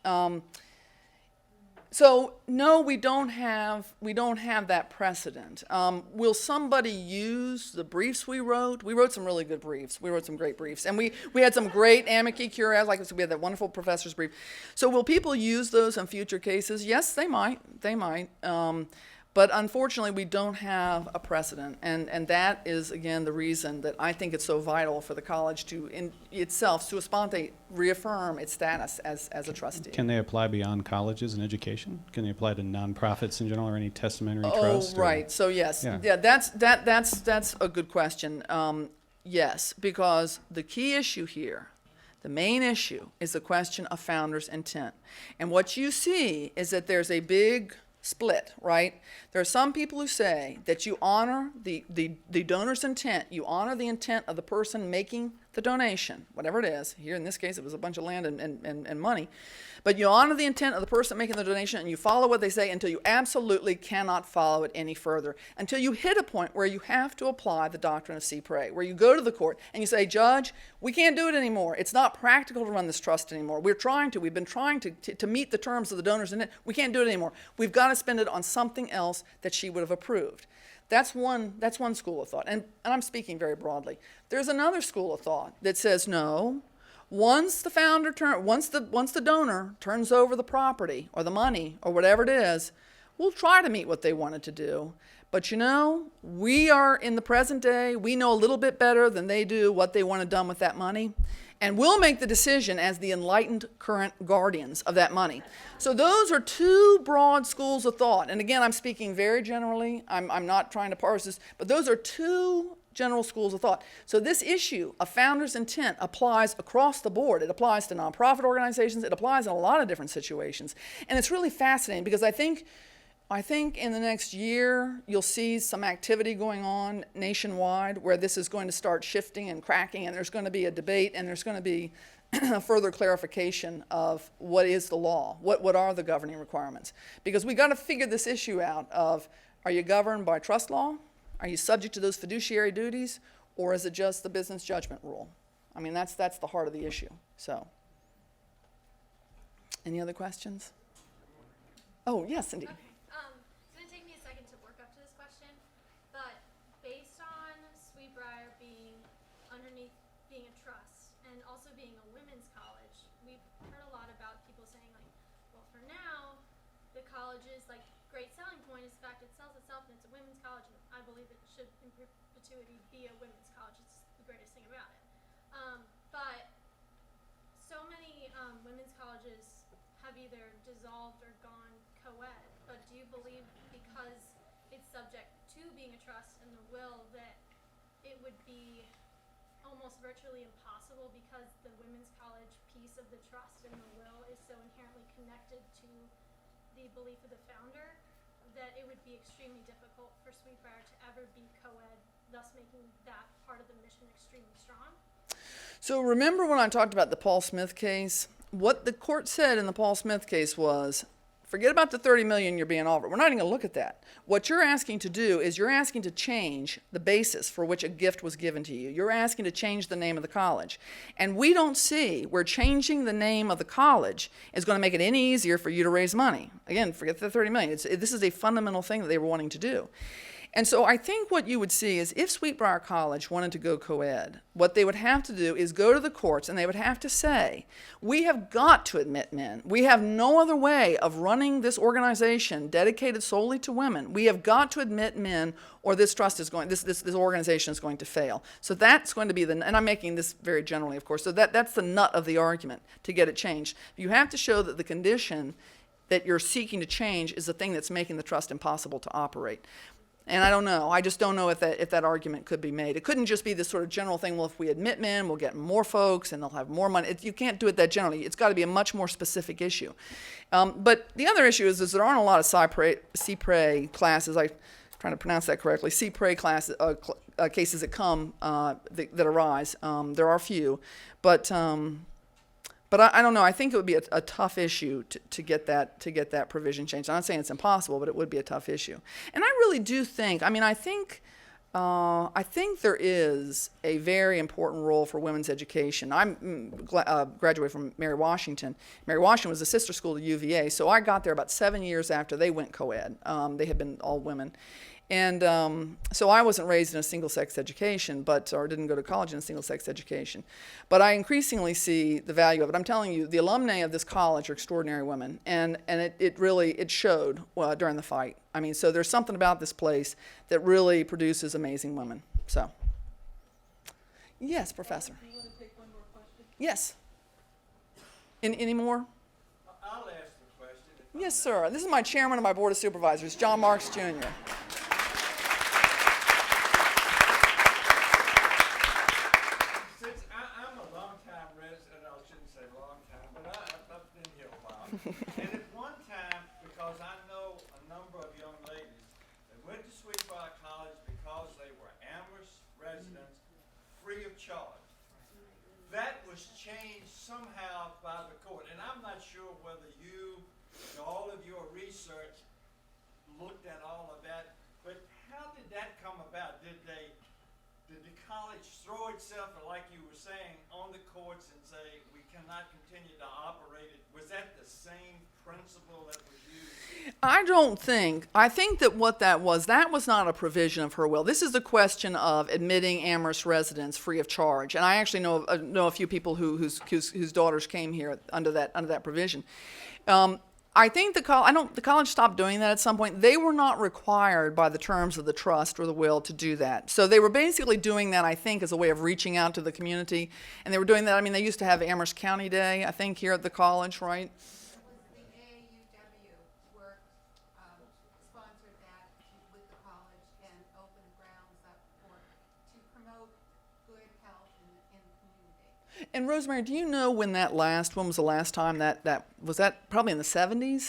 So no, we don't have that precedent. Will somebody use the briefs we wrote? We wrote some really good briefs. We wrote some great briefs, and we had some great amici curiae. Like we had that wonderful professor's brief. So will people use those in future cases? Yes, they might. They might. But unfortunately, we don't have a precedent, and that is, again, the reason that I think it's so vital for the college to, in itself, sua sponte, reaffirm its status as a trustee. Can they apply beyond colleges and education? Can they apply to nonprofits in general or any testamentary Oh, trust? right. So yes, Yeah. that's a good question. Yes, because the key issue here, the main issue, is the question of founder's intent, and what you see is that there's a big split, right? There are some people who say that you honor the donor's intent, you honor the intent of the person making the donation, whatever it is. Here in this case, it was a bunch of land and money. But you honor the intent of the person making the donation, and you follow what they say until you absolutely cannot follow it any further, until you hit a point where you have to apply the doctrine of si pre, where you go to the court and you say, Judge, we can't do it anymore. It's not practical to run this trust anymore. We've been trying to meet the terms of the donor's intent. We can't do it anymore. We've got to spend it on something else that she would have approved. That's one school of thought, and I'm speaking very broadly. There's another school of thought that says, no, once the donor turns over the property or the money or whatever it is, we'll try to meet what they wanted to do. But we are in the present day, we know a little bit better than they do what they want to done with that money. And we'll make the decision as the enlightened current guardians of that money. So those are two broad schools of thought. And again, I'm speaking very generally. I'm not trying to parse this, but those are two general schools of thought. So this issue of founder's intent applies across the board. It applies to nonprofit organizations. It applies in a lot of different situations. And it's really fascinating because I think in the next year, you'll see some activity going on nationwide where this is going to start shifting and cracking, and there's going to be a debate, and there's going to be further clarification of what is the law, what are the governing requirements. Because we got to figure this issue out of, are you governed by trust law? Are you subject to those fiduciary duties? Or is it just the business judgment rule? I mean, that's the heart of the issue. So, any other questions? Oh, yes, indeed. Okay. It's going to take me a second to work up to this question, but based on Sweetbriar being underneath being a trust and also being a women's college, we've heard a lot about people saying, like, well, for now, the college's great selling point is the fact it sells itself and it's a women's college, and I believe it should in perpetuity be a women's college. It's the greatest thing about it. But so many women's colleges have either dissolved or gone co-ed, but do you believe because it's subject to being a trust and the will that it would be almost virtually impossible because the women's college piece of the trust and the will is so inherently connected to the belief of the founder that it would be extremely difficult for Sweetbriar to ever be co-ed, thus making that part of the mission extremely strong? So remember when I talked about the Paul Smith case? What the court said in the Paul Smith case was, forget about the $30 million you're being offered. We're not even going to look at that. What you're asking to do is you're asking to change the basis for which a gift was given to you. You're asking to change the name of the college. And we don't see where changing the name of the college is going to make it any easier for you to raise money. Again, forget the $30 million. This is a fundamental thing that they were wanting to do. And so I think what you would see is if Sweetbriar College wanted to go co-ed, what they would have to do is go to the courts and they would have to say, we have got to admit men. We have no other way of running this organization dedicated solely to women. We have got to admit men or this trust is going, this organization is going to fail. So that's going to be and I'm making this very generally, of course, so that's the nut of the argument to get it changed. You have to show that the condition that you're seeking to change is the thing that's making the trust impossible to operate. And I don't know. I just don't know if that argument could be made. It couldn't just be this sort of general thing, well, if we admit men, we'll get more folks and they'll have more money. You can't do it that generally. It's got to be a much more specific issue. But the other issue is there aren't a lot of CPRE classes. I'm trying to pronounce that correctly, CPRE cases that come, that arise. There are few, but I don't know. I think it would be a tough issue to get that provision changed. I'm not saying it's impossible, but it would be a tough issue. And I really do think. I mean, I think there is a very important role for women's education. I'm graduated from Mary Washington. Mary Washington was a sister school to UVA, so I got there about 7 years after they went co-ed. They had been all women. And so I wasn't raised in a single-sex education, or didn't go to college in a single-sex education. But I increasingly see the value of it. I'm telling you, the alumni of this college are extraordinary women, and it really showed during the fight. I mean, so there's something about this place that really produces amazing women. So, yes, Professor. Do you want to take one more question? Yes. Any more? I'll ask the question. Yes, sir. This is my chairman of my board of supervisors, John Marks Jr. I'm a long-time resident, I shouldn't say long time, but I've been here a while. And at one time, because I know a number of young ladies that went to Sweetwater College because they were Amherst residents, free of charge. That was changed somehow by the court, and I'm not sure whether you, all of your research, looked at all of that, but how did that come about? Did the college throw itself, like you were saying, on the courts and say, we cannot continue to operate it? Was that the same principle that was used? I don't think. I think that what that was not a provision of her will. This is a question of admitting Amherst residents free of charge. And I actually know a few people whose daughters came here under that provision. I think the college stopped doing that at some point. They were not required by the terms of the trust or the will to do that. So they were basically doing that, I think, as a way of reaching out to the community. And they were doing that. I mean, they used to have Amherst County Day, I think, here at the college, right? The AAUW sponsored that with the college and opened grounds up to promote good health in the community. And Rosemary, do you know when was the last time was that probably in the 70s? I think it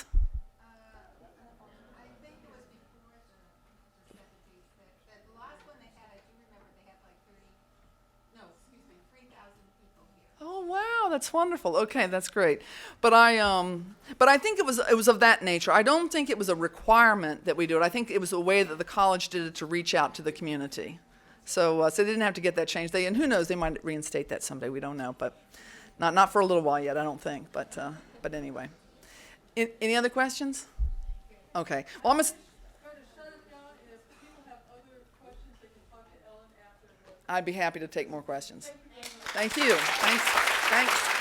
was before the 70s. The last one they had, I do remember they had like 3,000 people here. Oh wow, that's wonderful. Okay, that's great. But I think it was of that nature. I don't think it was a requirement that we do it. I think it was a way that the college did it to reach out to the community. So they didn't have to get that changed. And who knows, they might reinstate that someday. We don't know, but not for a little while yet, I don't think. But anyway, any other questions? Okay. Well, I'm gonna. I'd be happy to take more questions. Thank you. Thanks.